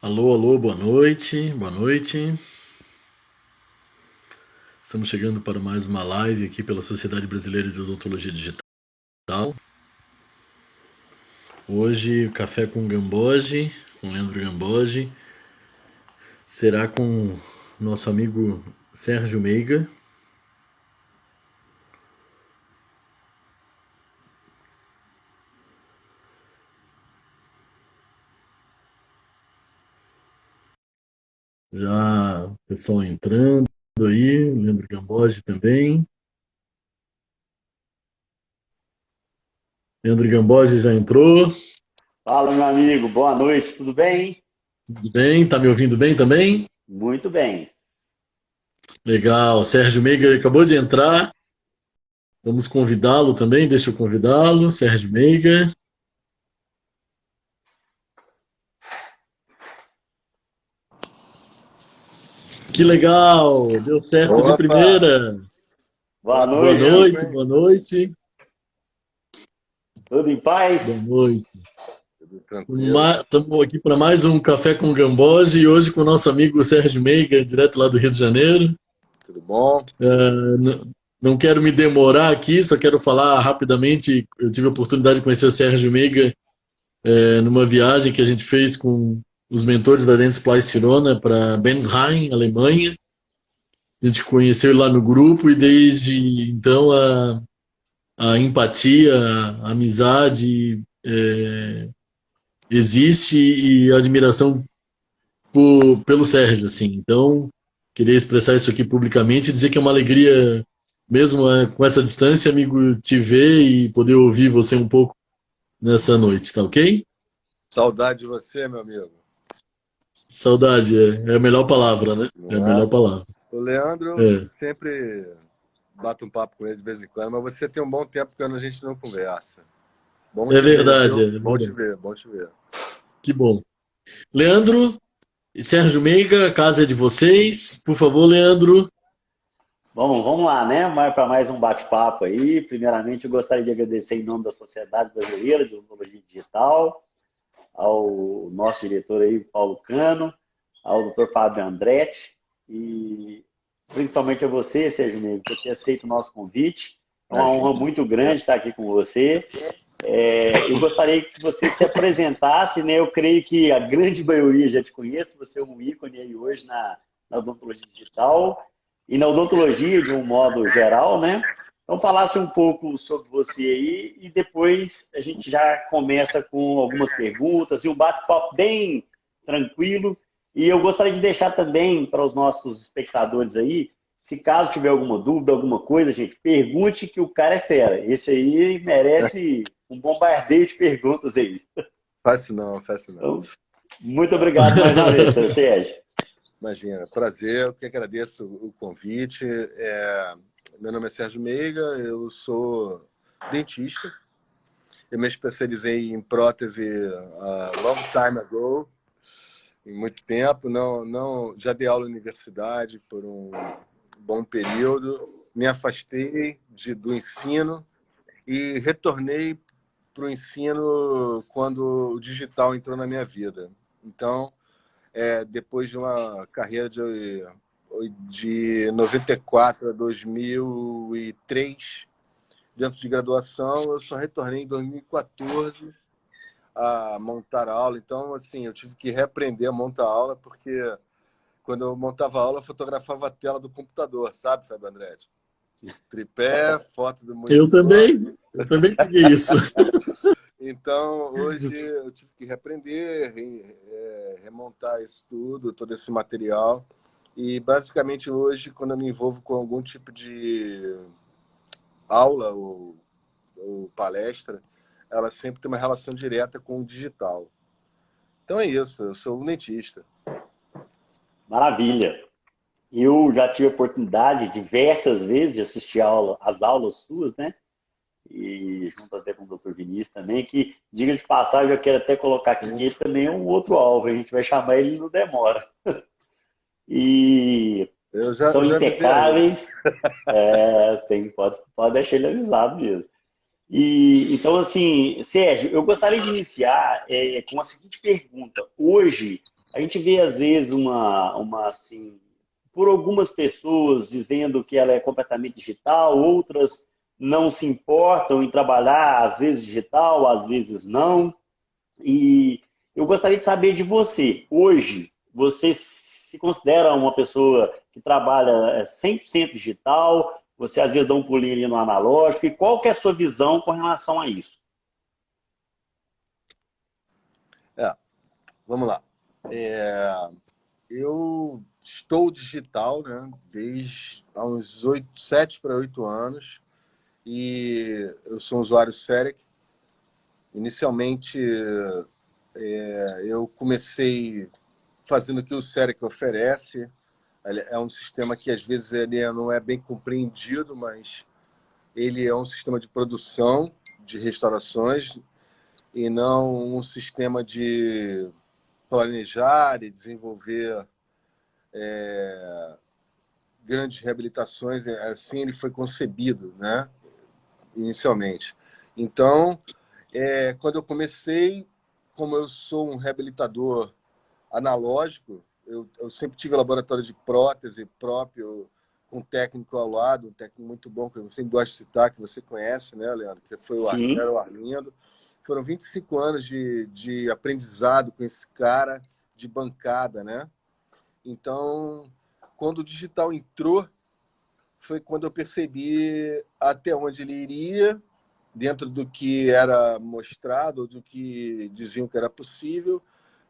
Alô, alô, boa noite, boa noite. Estamos chegando para mais uma live aqui pela Sociedade Brasileira de Odontologia Digital. Hoje, o café com Gamboge, com Leandro Gamboge, será com nosso amigo Sérgio Meiga. Já o pessoal entrando aí, Leandro Gamboge também. Leandro Gamboge já entrou. Fala, meu amigo, boa noite, tudo bem? Tudo bem? Tá me ouvindo bem também? Muito bem. Legal, Sérgio Meiga acabou de entrar. Vamos convidá-lo também, deixa eu convidá-lo, Sérgio Meiga. Que legal! Deu certo de Opa! primeira. Boa Boa Quanto noite, tempo, noite, hein? boa noite, tudo em boa paz? noite. Tudo tranquilo. Estamos aqui para mais um Café com Gamboge e hoje com o nosso amigo Sérgio Meiga, direto lá do Rio de Janeiro. Tudo bom? Não quero me demorar aqui, só quero falar rapidamente. Eu tive a oportunidade de conhecer o Sérgio Meiga numa viagem que a gente fez com os mentores da Dentsply Sirona para Bensheim, Alemanha. A gente conheceu ele lá no grupo e desde então a empatia, a amizade existe e a admiração pelo Sérgio, assim. Então, queria expressar isso aqui publicamente e dizer que é uma alegria, mesmo com essa distância, amigo, te ver e poder ouvir você um pouco nessa noite, tá ok? Saudade de você, meu amigo. Saudade, é a melhor palavra, né? É a Não melhor é? palavra. O Leandro É, sempre bato um papo com ele de vez em quando, mas você tem um bom tempo que a gente não conversa. Bom é te ver, verdade, viu? é Bom te verdade. ver, bom te ver. Que bom. Leandro e Sérgio Meiga, a casa é de vocês. Por favor, Leandro. Vamos lá, né? Para mais um bate-papo aí. Primeiramente, eu gostaria de agradecer em nome da Sociedade Brasileira de Odontologia Digital, ao nosso diretor aí, Paulo Cano, ao Dr. Fábio Andretti e principalmente a você, Sérgio Negro, por ter aceito o nosso convite. É uma honra Imagina. muito grande estar aqui com você. Eu gostaria que você se apresentasse, né? Eu creio que a grande maioria já te conhece, você é um ícone aí hoje na odontologia digital e na odontologia de um modo geral, né? Então, falasse um pouco sobre você aí e depois a gente já começa com algumas perguntas e um bate-papo bem tranquilo. E eu gostaria de deixar também para os nossos espectadores aí, se caso tiver alguma dúvida, alguma coisa, gente, pergunte que o cara é fera. Esse aí merece um bombardeio de perguntas aí. Fácil não, fácil não. Então, muito obrigado mais uma vez, Sérgio. Imagina, prazer, eu que agradeço o convite. Meu nome é Sérgio Meiga, eu sou dentista. Eu me especializei em prótese long time ago, em muito tempo. Não, já dei aula na universidade por um bom período. Me afastei do ensino e retornei para o ensino quando o digital entrou na minha vida. Então, depois de uma carreira de 94 a 2003, dentro de graduação, eu só retornei em 2014 a montar a aula. Então, assim, eu tive que reaprender a montar a aula, porque quando eu montava a aula, eu fotografava a tela do computador, sabe, Fábio Andretti? Tripé, foto do monitor. Eu também peguei isso. Então, hoje eu tive que reaprender, remontar isso tudo, todo esse material. E, basicamente, hoje, quando eu me envolvo com algum tipo de aula ou palestra, ela sempre tem uma relação direta com o digital. Então é isso, eu sou um dentista. Maravilha. Eu já tive a oportunidade diversas vezes de assistir às aulas suas, né? E junto até com o Dr. Vinícius também, que, diga de passagem, eu quero até colocar aqui que ele também é um outro alvo, a gente vai chamar ele no Demora. E Eu são já avisei a ele. impecáveis, pode deixar ele avisado mesmo. Então, assim, Sérgio, eu gostaria de iniciar com a seguinte pergunta. Hoje, A gente vê, às vezes, assim, por algumas pessoas dizendo que ela é completamente digital, outras não se importam em trabalhar, às vezes digital, às vezes não. E eu gostaria de saber de você. Hoje, você se considera uma pessoa que trabalha 100% digital? Você, às vezes, dá um pulinho ali no analógico? E qual que é a sua visão com relação a isso? É, vamos lá. Eu estou digital, né, desde há uns 7 para 8 anos, e eu sou um usuário Seric. Inicialmente, eu comecei fazendo o que o Seric oferece. Ele é um sistema que às vezes ele não é bem compreendido, mas ele é um sistema de produção de restaurações e não um sistema de planejar e desenvolver grandes reabilitações. Assim ele foi concebido, né, inicialmente. Então, quando eu comecei, como eu sou um reabilitador analógico, eu sempre tive laboratório de prótese próprio, com um técnico ao lado, um técnico muito bom, que eu sempre gosto de citar, que você conhece, né, Leandro? Que foi Sim. era o Arlindo. Foram 25 anos de aprendizado com esse cara, de bancada, né? Então, quando o digital entrou, foi quando eu percebi até onde ele iria, dentro do que era mostrado, do que diziam que era possível,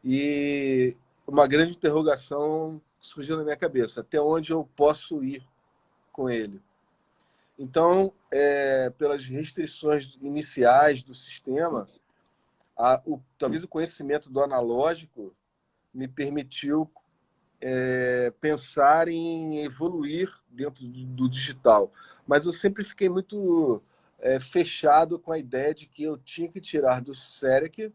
e uma grande interrogação surgiu na minha cabeça: até onde eu posso ir com ele? Então, pelas restrições iniciais do sistema, talvez o conhecimento do analógico me permitiu pensar em evoluir dentro do digital. Mas eu sempre fiquei muito fechado com a ideia de que eu tinha que tirar do SEREC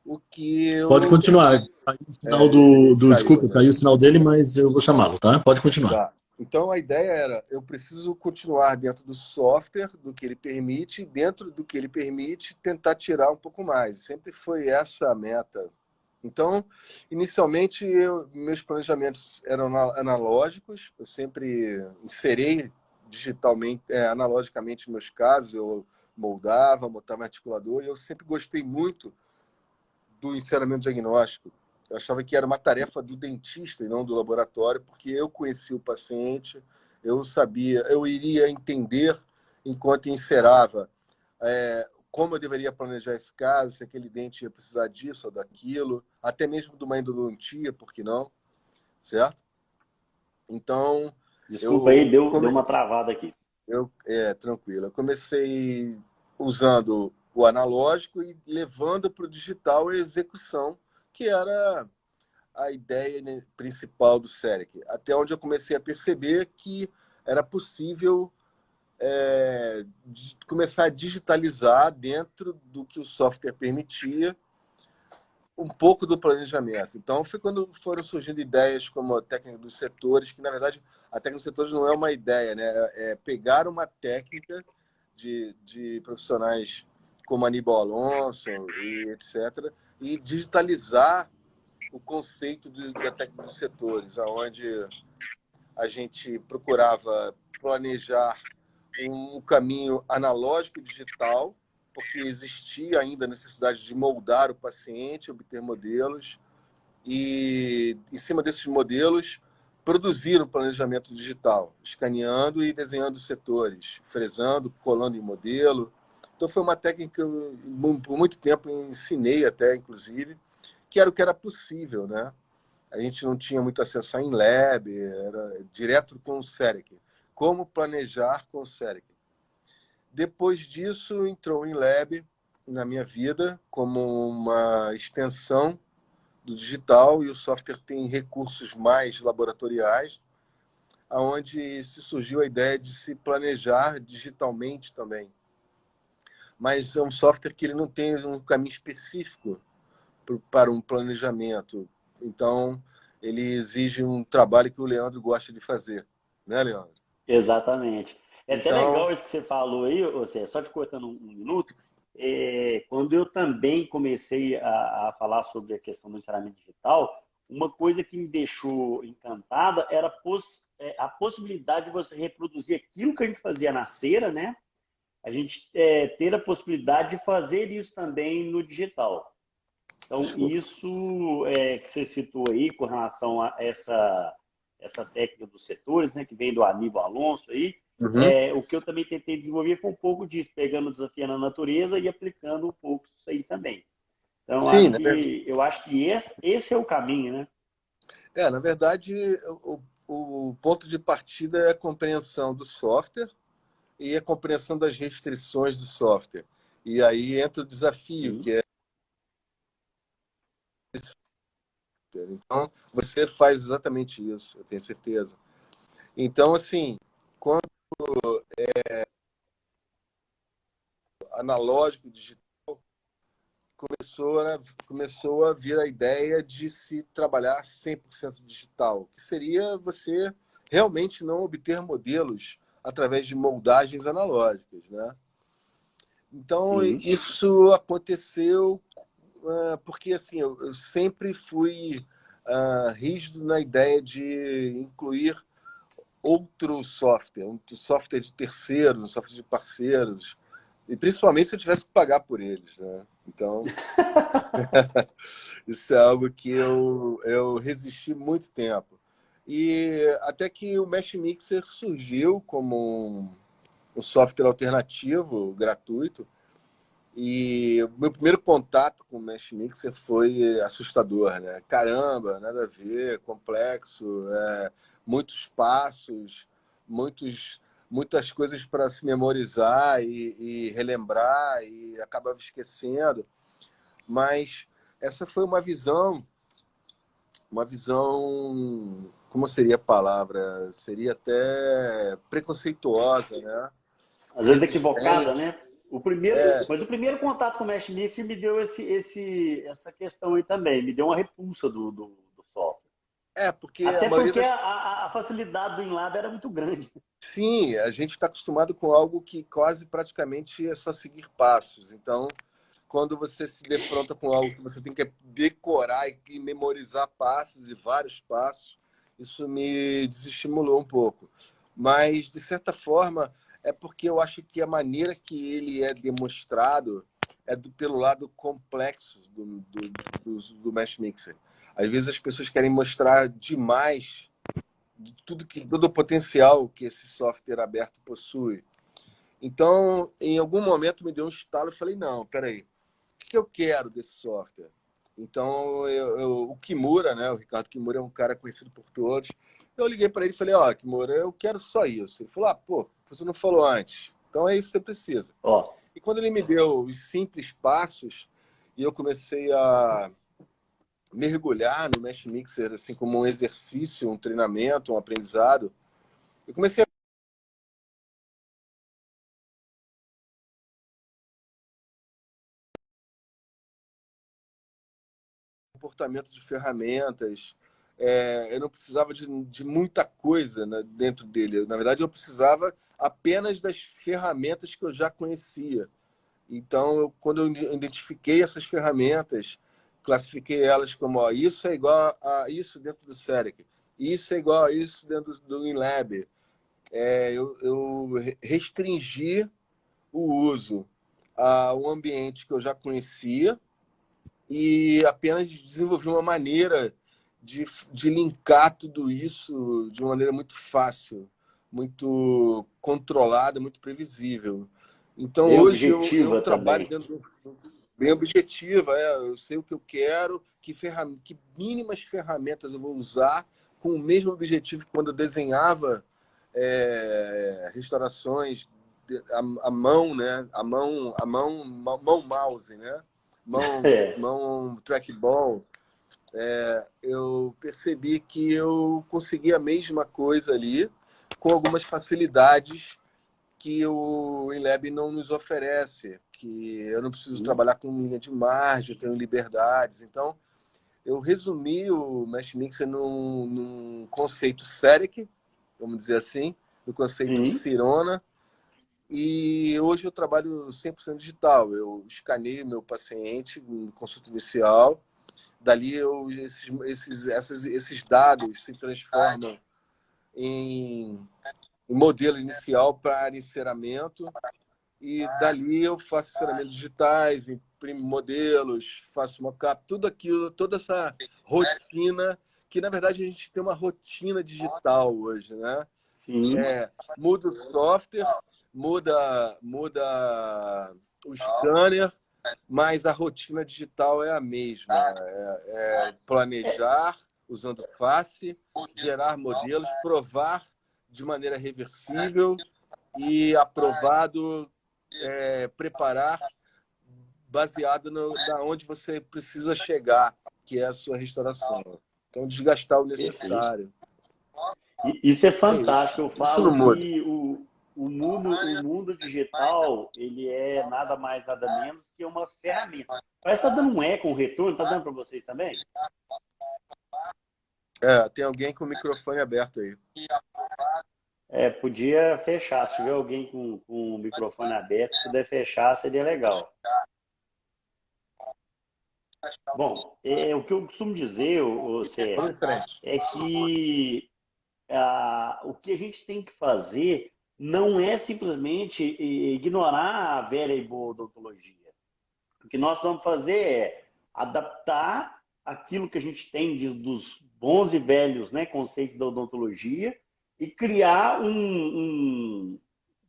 o que Pode eu... continuar. Caiu o sinal Ele caiu, Desculpa, né? caiu o sinal dele, mas eu vou chamá-lo, tá? Pode continuar. Tá. Então a ideia era, eu preciso continuar dentro do software, do que ele permite, dentro do que ele permite, tentar tirar um pouco mais. Sempre foi essa a meta. Então, inicialmente, meus planejamentos eram analógicos, eu sempre inserei digitalmente, analogicamente meus casos, eu moldava, botava articulador, e eu sempre gostei muito do encerramento diagnóstico. Eu achava que era uma tarefa do dentista e não do laboratório, porque eu conhecia o paciente, eu sabia, eu iria entender enquanto encerava como eu deveria planejar esse caso, se aquele dente ia precisar disso ou daquilo, até mesmo de uma endodontia, por que não? Certo? Então, Desculpa aí, deu uma travada aqui. tranquilo. Eu comecei usando o analógico e levando para o digital a execução, que era a ideia, né, principal do SEREC. Até onde eu comecei a perceber que era possível começar a digitalizar dentro do que o software permitia um pouco do planejamento. Então, foi quando foram surgindo ideias como a técnica dos setores, que, na verdade, a técnica dos setores não é uma ideia, né? É pegar uma técnica de profissionais como Aníbal Alonso e etc., e digitalizar o conceito da técnica dos setores, onde a gente procurava planejar um caminho analógico e digital, porque existia ainda a necessidade de moldar o paciente, obter modelos, e, em cima desses modelos, produzir um planejamento digital, escaneando e desenhando setores, fresando, colando em modelo. Então, foi uma técnica que eu, por muito tempo, ensinei até, inclusive, que era o que era possível, né? A gente não tinha muito acesso a InLab, era direto com o SEREC. Como planejar com o SEREC. Depois disso, entrou o InLab na minha vida como uma extensão do digital, e o software tem recursos mais laboratoriais, onde se surgiu a ideia de se planejar digitalmente também. Mas é um software que ele não tem um caminho específico para um planejamento. Então, ele exige um trabalho que o Leandro gosta de fazer. Né, Leandro? Exatamente. É até Então, legal isso que você falou aí, você só te cortando um minuto. quando eu também comecei a falar sobre a questão do ensinamento digital, uma coisa que me deixou encantada era a possibilidade de você reproduzir aquilo que a gente fazia na cera, né? A gente ter a possibilidade de fazer isso também no digital. Então, Desculpa. isso que você citou aí com relação a essa técnica dos setores, né, que vem do Aníbal Alonso aí, Uhum. o que eu também tentei desenvolver foi um pouco disso, pegando o Desafio na Natureza e aplicando um pouco isso aí também. Então, Sim, na verdade, eu acho que esse é o caminho, né? na verdade o ponto de partida é a compreensão do software e a compreensão das restrições do software. E aí entra o desafio, Sim. que é... Então, você faz exatamente isso, eu tenho certeza. Então, assim, quando analógico e digital começou a vir a ideia de se trabalhar 100% digital, que seria você realmente não obter modelos através de moldagens analógicas, né? Então, Sim. isso aconteceu porque assim, eu sempre fui rígido na ideia de incluir um software de terceiros, um software de parceiros, e principalmente se eu tivesse que pagar por eles, né? Então, isso é algo que eu resisti muito tempo. E até que o Mesh Mixer surgiu como um software alternativo, gratuito, e o meu primeiro contato com o Mesh Mixer foi assustador, né? Caramba, nada a ver, complexo, muitos passos, muitas coisas para se memorizar e relembrar, e acabava esquecendo. Mas essa foi uma visão, como seria a palavra? Seria até preconceituosa, né? Às vezes equivocada, Resistente. né? Mas o primeiro contato com o Mesh Mixer me deu essa questão aí também, me deu uma repulsa do software. Porque a Até maioria porque das... a facilidade do InLab era muito grande. Sim, a gente está acostumado com algo que quase praticamente é só seguir passos. Então, quando você se defronta com algo que você tem que decorar e memorizar passos e vários passos, isso me desestimulou um pouco. Mas, de certa forma, é porque eu acho que a maneira que ele é demonstrado é pelo lado complexo do Mesh Mixer. Às vezes as pessoas querem mostrar demais de todo o potencial que esse software aberto possui. Então, em algum momento me deu um estalo e falei, não, peraí, o que eu quero desse software? Então, o Kimura, né, o Ricardo Kimura é um cara conhecido por todos, eu liguei para ele e falei, ó, Kimura, eu quero só isso. Ele falou, pô, você não falou antes, então é isso que você precisa. Ó, E quando ele me deu os simples passos, e eu comecei a mergulhar no Mesh Mixer assim como um exercício, um treinamento, um aprendizado, eu comecei a comportamento de ferramentas. Eu não precisava de muita coisa, né, dentro dele. Na verdade, eu precisava apenas das ferramentas que eu já conhecia. Então, quando eu identifiquei essas ferramentas, classifiquei elas como, ó, isso é igual a isso dentro do Seric, isso é igual a isso dentro do WinLab. Eu restringi o uso a um ambiente que eu já conhecia e apenas desenvolvi uma maneira de linkar tudo isso de uma maneira muito fácil, muito controlada, muito previsível. Então, bem hoje eu objetiva trabalho também. dentro bem objetiva, eu sei o que eu quero, que mínimas ferramentas eu vou usar com o mesmo objetivo que quando eu desenhava restaurações a mão, né? Mão mouse, né? É. Mão trackball. Eu percebi que eu consegui a mesma coisa ali com algumas facilidades que o InLab não nos oferece, que eu não preciso trabalhar com linha de margem, eu tenho liberdades. Então, eu resumi o Mesh Mixer num conceito SERIC, vamos dizer assim, no conceito Sim. Sirona, E hoje eu trabalho 100% digital. Eu escaneio meu paciente em consulta inicial. Dali, esses dados se transformam em modelo inicial para enceramento. E dali eu faço enceramentos digitais, imprimo modelos, faço mockup, tudo aquilo, toda essa rotina, que na verdade a gente tem uma rotina digital hoje, né? Sim. Muda o software, muda o scanner, mas a rotina digital é a mesma. Planejar usando face, gerar modelos, provar de maneira reversível e aprovado, preparar baseado na onde você precisa chegar, que é a sua restauração. Então, desgastar o necessário. Isso é É isso. fantástico. Eu Isso não falo muda. que o mundo digital, ele é nada mais, nada menos que uma ferramenta. Parece que está dando um eco, um retorno. Está dando para vocês também? Tem alguém com o microfone aberto aí. Podia fechar. Se tiver alguém com o microfone aberto, se puder fechar, seria legal. Bom, o que eu costumo dizer, Vamos Sérgio, em frente. é que o que a gente tem que fazer não é simplesmente ignorar a velha e boa odontologia. O que nós vamos fazer é adaptar aquilo que a gente tem dos bons e velhos, né, conceitos da odontologia e criar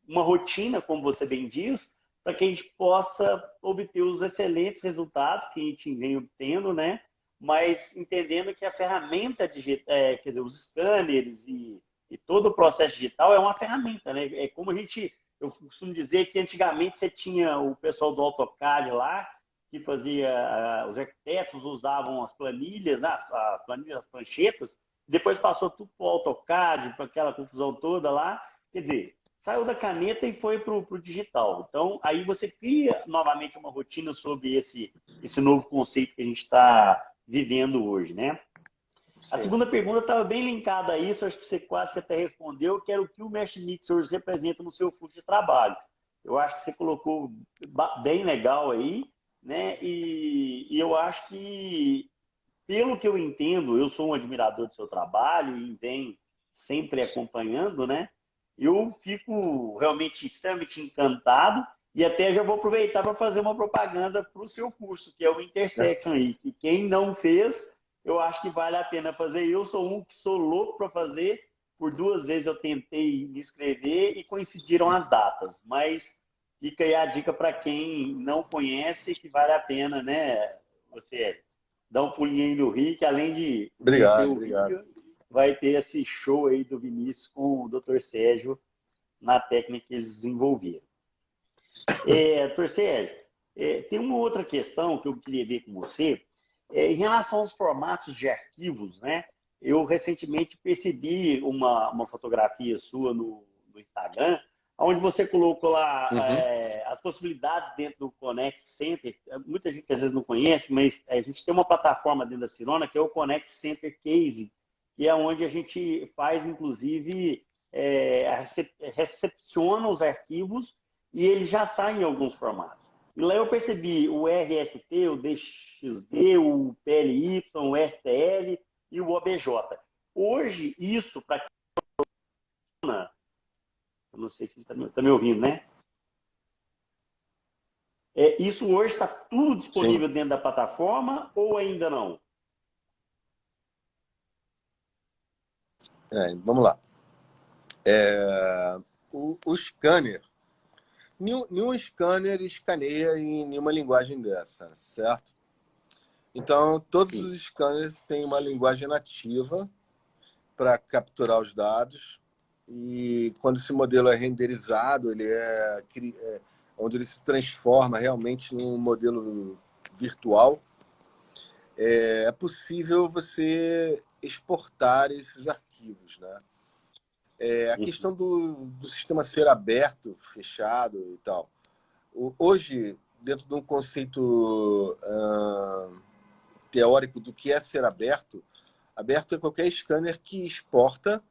uma rotina, como você bem diz, para que a gente possa obter os excelentes resultados que a gente vem obtendo, né? Mas entendendo que a ferramenta digital, quer dizer, os scanners e todo o processo digital é uma ferramenta, né? É como eu costumo dizer que antigamente você tinha o pessoal do AutoCAD lá, que fazia, os arquitetos usavam as planilhas, né? As planilhas, as pranchetas, depois passou tudo para o AutoCAD, para aquela confusão toda lá. Quer dizer, saiu da caneta e foi para o digital. Então, aí você cria novamente uma rotina sobre esse novo conceito que a gente está vivendo hoje, né? A Sim. segunda pergunta estava bem linkada a isso, acho que você quase que até respondeu, que era o que o Mesh Mix hoje representa no seu fluxo de trabalho. Eu acho que você colocou bem legal aí, né? E eu acho que, pelo que eu entendo, eu sou um admirador do seu trabalho e venho sempre acompanhando, né? Eu fico realmente extremamente encantado e até já vou aproveitar para fazer uma propaganda para o seu curso, que é o Intersection aí, que quem não fez, eu acho que vale a pena fazer. Eu sou um que sou louco para fazer, por 2 vezes eu tentei me inscrever e coincidiram as datas, mas fica aí a dica para quem não conhece, que vale a pena, né? Você dá um pulinho aí no Rio, que além de conhecer Obrigado, o obrigado. Rio, vai ter esse show aí do Vinícius com o Dr. Sérgio na técnica que eles desenvolveram. Dr. Sérgio, tem uma outra questão que eu queria ver com você, em relação aos formatos de arquivos, né? Eu recentemente percebi uma fotografia sua no Instagram, onde você colocou lá as possibilidades dentro do Connect Center. Muita gente às vezes não conhece, mas a gente tem uma plataforma dentro da Cirona que é o Connect Center Case, que é onde a gente faz, inclusive, recepciona os arquivos e eles já saem em alguns formatos. E lá eu percebi o RST, o DXD, o PLY, o STL e o OBJ. Hoje, isso, para quem... Eu não sei se você está me ouvindo, né? Isso hoje está tudo disponível Sim. dentro da plataforma ou ainda não? Vamos lá. O scanner, nenhum scanner escaneia em nenhuma linguagem dessa, certo? Então, todos Sim. os scanners têm uma linguagem nativa para capturar os dados e quando esse modelo é renderizado, onde ele se transforma realmente num modelo virtual, é possível você exportar esses arquivos, né? A questão do sistema ser aberto, fechado e tal. Hoje, dentro de um conceito teórico do que é ser aberto, aberto é qualquer scanner que exporta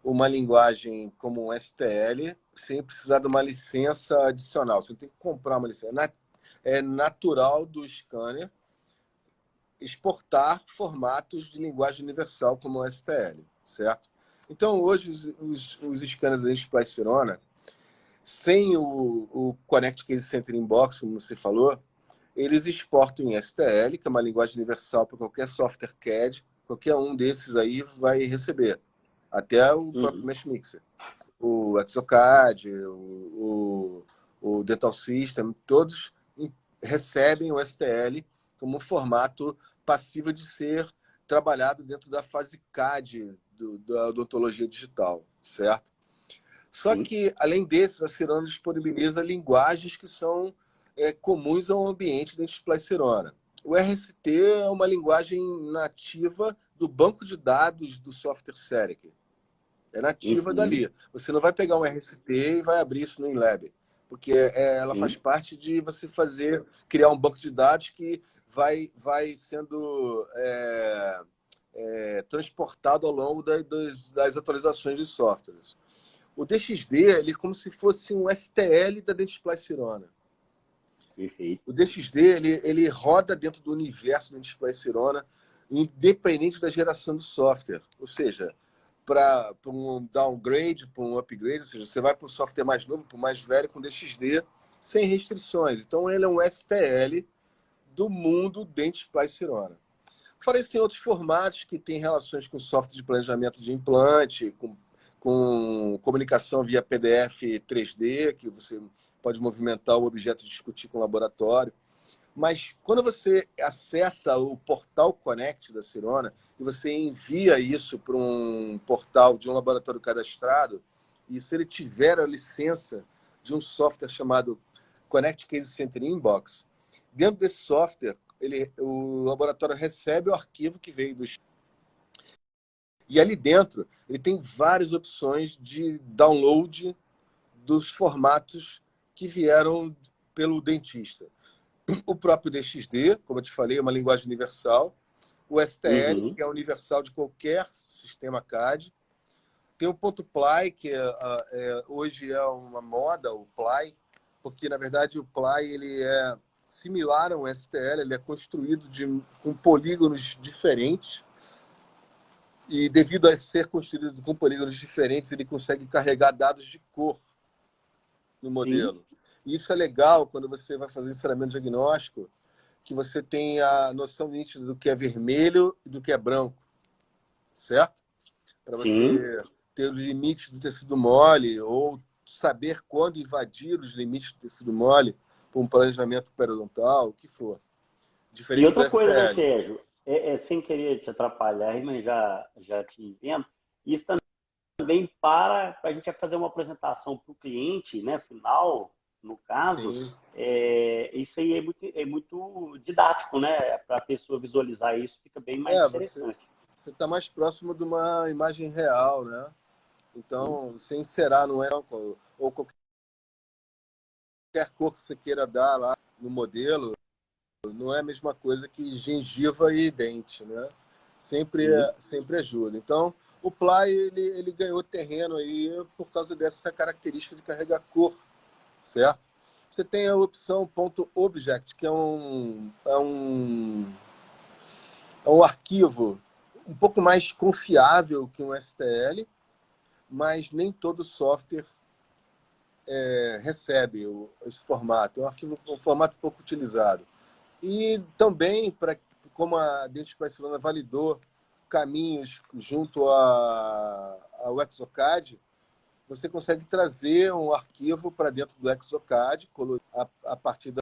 uma linguagem como um STL sem precisar de uma licença adicional. Você tem que comprar uma licença. É natural do scanner exportar formatos de linguagem universal como o STL, certo? Então, hoje, os scanners da Splice Sirona, sem o Connect Case Center Inbox, como você falou, eles exportam em STL, que é uma linguagem universal para qualquer software CAD, qualquer um desses aí vai receber, até o próprio Mesh Mixer. O Exocad, o Dental System, todos recebem o STL como um formato passível de ser trabalhado dentro da fase CAD da odontologia digital, certo? Só Sim. que, além desses, a Sirona disponibiliza linguagens que são comuns ao ambiente da Splice Sirona. O RST é uma linguagem nativa do banco de dados do software Seric. É nativa dali. Você não vai pegar um RST e vai abrir isso no InLab, porque ela faz parte de você criar um banco de dados que vai sendo transportado ao longo das atualizações de softwares. O DXD ele é como se fosse um STL da Dentsply Sirona. Perfeito. O DXD ele roda dentro do universo da Dentsply Sirona, independente da geração do software. Ou seja, para um downgrade, para um upgrade, ou seja, você vai para o software mais novo, para o mais velho, com DXD, sem restrições. Então, ele é um STL do mundo Dentsply Sirona. Fora isso, tem outros formatos que têm relações com software de planejamento de implante, com comunicação via PDF 3D, que você pode movimentar o objeto e discutir com o laboratório. Mas quando você acessa o portal Connect da Sirona e você envia isso para um portal de um laboratório cadastrado, e se ele tiver a licença de um software chamado Connect Case Center Inbox, dentro desse software, o laboratório recebe o arquivo que veio dos... E ali dentro, ele tem várias opções de download dos formatos que vieram pelo dentista. O próprio DXD, como eu te falei, é uma linguagem universal. O STL, que é universal de qualquer sistema CAD. Tem o ponto PLY, que hoje é uma moda, o PLY, porque, na verdade, o PLY ele é similar ao STL, ele é construído com polígonos diferentes. E devido a ser construído com polígonos diferentes, ele consegue carregar dados de cor no modelo. E isso é legal quando você vai fazer ensinamento diagnóstico, que você tem a noção nítida do que é vermelho e do que é branco, certo? Para você ter os limites do tecido mole ou saber quando invadir os limites do tecido mole para um planejamento periodontal, o que for. E Diferente do outra coisa, né, STL. Sérgio? Sem querer te atrapalhar, mas já te entendo. Isso também para a gente fazer uma apresentação para o cliente, né, final, no caso, isso aí é muito didático, né? Para a pessoa visualizar isso, fica bem mais interessante. Você está mais próximo de uma imagem real, né? Então, você inserar no ou qualquer cor que você queira dar lá no modelo, não é a mesma coisa que gengiva e dente, né? Sempre ajuda. Então, o Ply ele ganhou terreno aí por causa dessa característica de carregar cor, certo? Você tem a opção .object, que é um arquivo um pouco mais confiável que um STL, mas nem todo software recebe esse formato. É um formato pouco utilizado. E também, como a Dentsply Sirona validou caminhos junto ao Exocad, você consegue trazer um arquivo para dentro do Exocad, a partir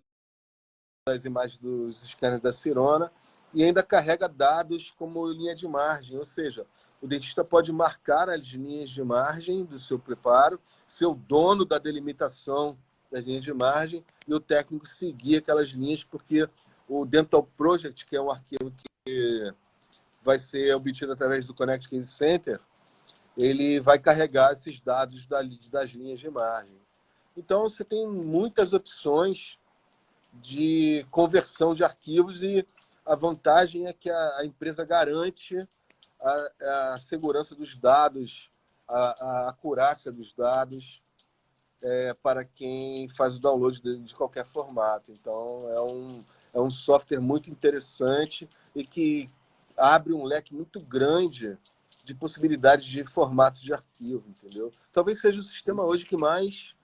das imagens dos scanners da Sirona, e ainda carrega dados como linha de margem, ou seja, o dentista pode marcar as linhas de margem do seu preparo, ser o dono da delimitação das linhas de margem, e o técnico seguir aquelas linhas, porque o Dental Project, que é um arquivo que vai ser obtido através do Connect Case Center, ele vai carregar esses dados das linhas de margem. Então, você tem muitas opções de conversão de arquivos e a vantagem é que a empresa garante a segurança dos dados, a acurácia dos dados. para quem faz o download de qualquer formato. Então, é um software muito interessante e que abre um leque muito grande de possibilidades de formatos de arquivo, entendeu? Talvez seja o sistema hoje que mais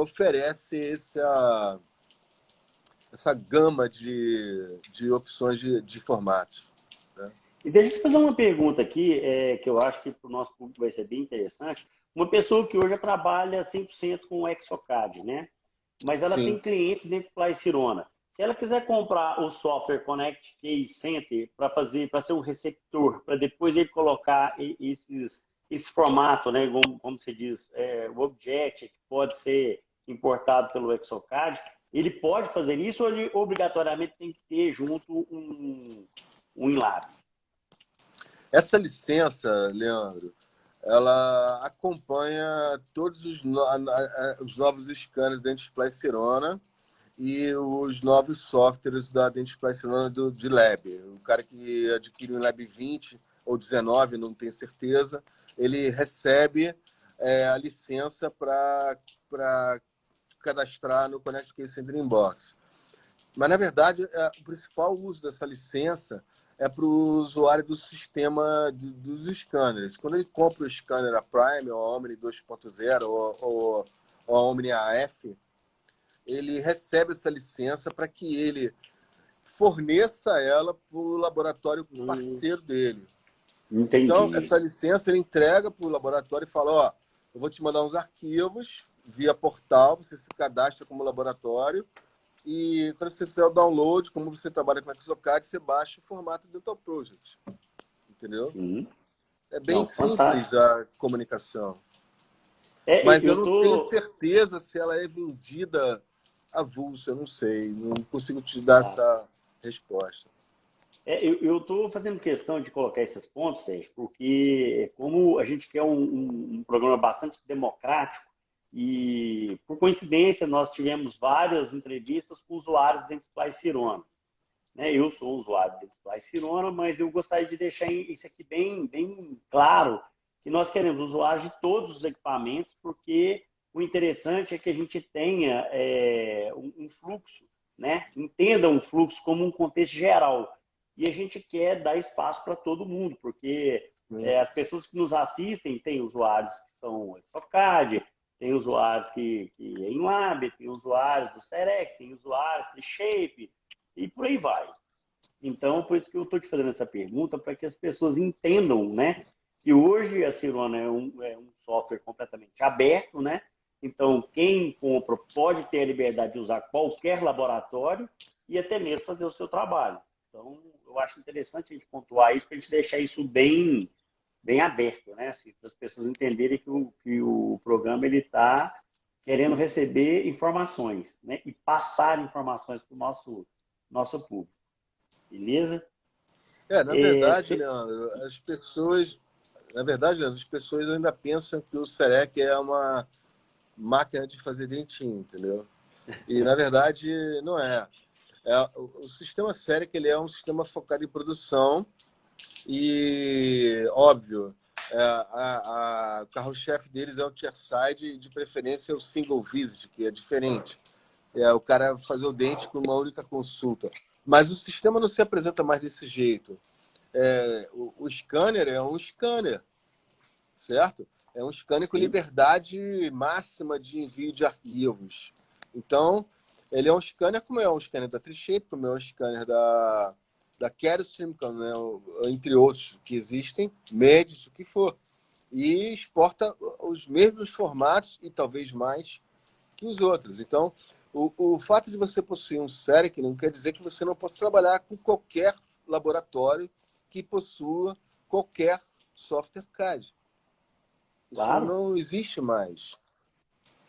oferece essa gama de opções de formatos, né? E deixa eu te fazer uma pergunta aqui, que eu acho que para o nosso público vai ser bem interessante. Uma pessoa que hoje trabalha 100% com o Exocad, né? Mas ela tem Sim. clientes dentro do Placirona. Se ela quiser comprar o software Connect Case Center para ser um receptor, para depois ele colocar esse formato, né? Como se diz, o Object, que pode ser importado pelo Exocad, ele pode fazer isso ou ele obrigatoriamente tem que ter junto um InLab? Essa licença, Leandro, ela acompanha todos os novos scanners da Dentsply Sirona e os novos softwares da Dentsply Sirona de Lab. O cara que adquire um Lab 20 ou 19, não tenho certeza, ele recebe a licença para cadastrar no Connect Case Center Inbox. Mas, na verdade, o principal uso dessa licença é para o usuário do sistema dos scanners. Quando ele compra o scanner a Prime, ou a Omni 2.0, ou a Omni AF, ele recebe essa licença para que ele forneça ela para o laboratório parceiro dele. Então, Entendi. essa licença ele entrega para o laboratório e fala, ó, eu vou te mandar uns arquivos via portal, você se cadastra como laboratório, e quando você fizer o download, como você trabalha com Exocad, você baixa o formato do Dental Project. Entendeu? Sim. É bem Não, simples fantástico. a comunicação. Mas eu Eu não tenho tô. certeza se ela é vendida avulsa, eu não sei. Não consigo te dar essa resposta. Eu estou fazendo questão de colocar esses pontos, Sérgio, porque como a gente quer um programa bastante democrático e, por coincidência, nós tivemos várias entrevistas com usuários da Splice Sirona. Né? Eu sou usuário da Splice Sirona, mas eu gostaria de deixar isso aqui bem claro, que nós queremos usuários de todos os equipamentos, porque o interessante é que a gente tenha um fluxo, né? Entenda um fluxo como um contexto geral. E a gente quer dar espaço para todo mundo, porque as pessoas que nos assistem têm usuários que são Exocad, tem usuários que é InLab, tem usuários do Serec, tem usuários de Shape, e por aí vai. Então, por isso que eu estou te fazendo essa pergunta, para que as pessoas entendam, né, que hoje a Sirona é um software completamente aberto, né? Então, quem compra pode ter a liberdade de usar qualquer laboratório e até mesmo fazer o seu trabalho. Então, eu acho interessante a gente pontuar isso, para a gente deixar isso bem aberto, né? Assim, para as pessoas entenderem que o programa ele está querendo receber informações, né? E passar informações para o nosso público. Beleza? Na verdade, Leandro, as pessoas ainda pensam que o Serec é uma máquina de fazer dentinho, entendeu? E, na verdade, não é. O sistema Serec ele é um sistema focado em produção e, óbvio, o carro-chefe deles é o chairside, de preferência o single visit, que é diferente. O cara fazer o dente com uma única consulta. Mas o sistema não se apresenta mais desse jeito. O scanner é um scanner, certo? É um scanner com liberdade máxima de envio de arquivos. Então, ele é um scanner como é um scanner da Trishape, como é um scanner da Carestream, entre outros que existem, Medis, o que for. E exporta os mesmos formatos e talvez mais que os outros. Então, o fato de você possuir um Serec não quer dizer que você não possa trabalhar com qualquer laboratório que possua qualquer software CAD. Isso Claro. não existe mais.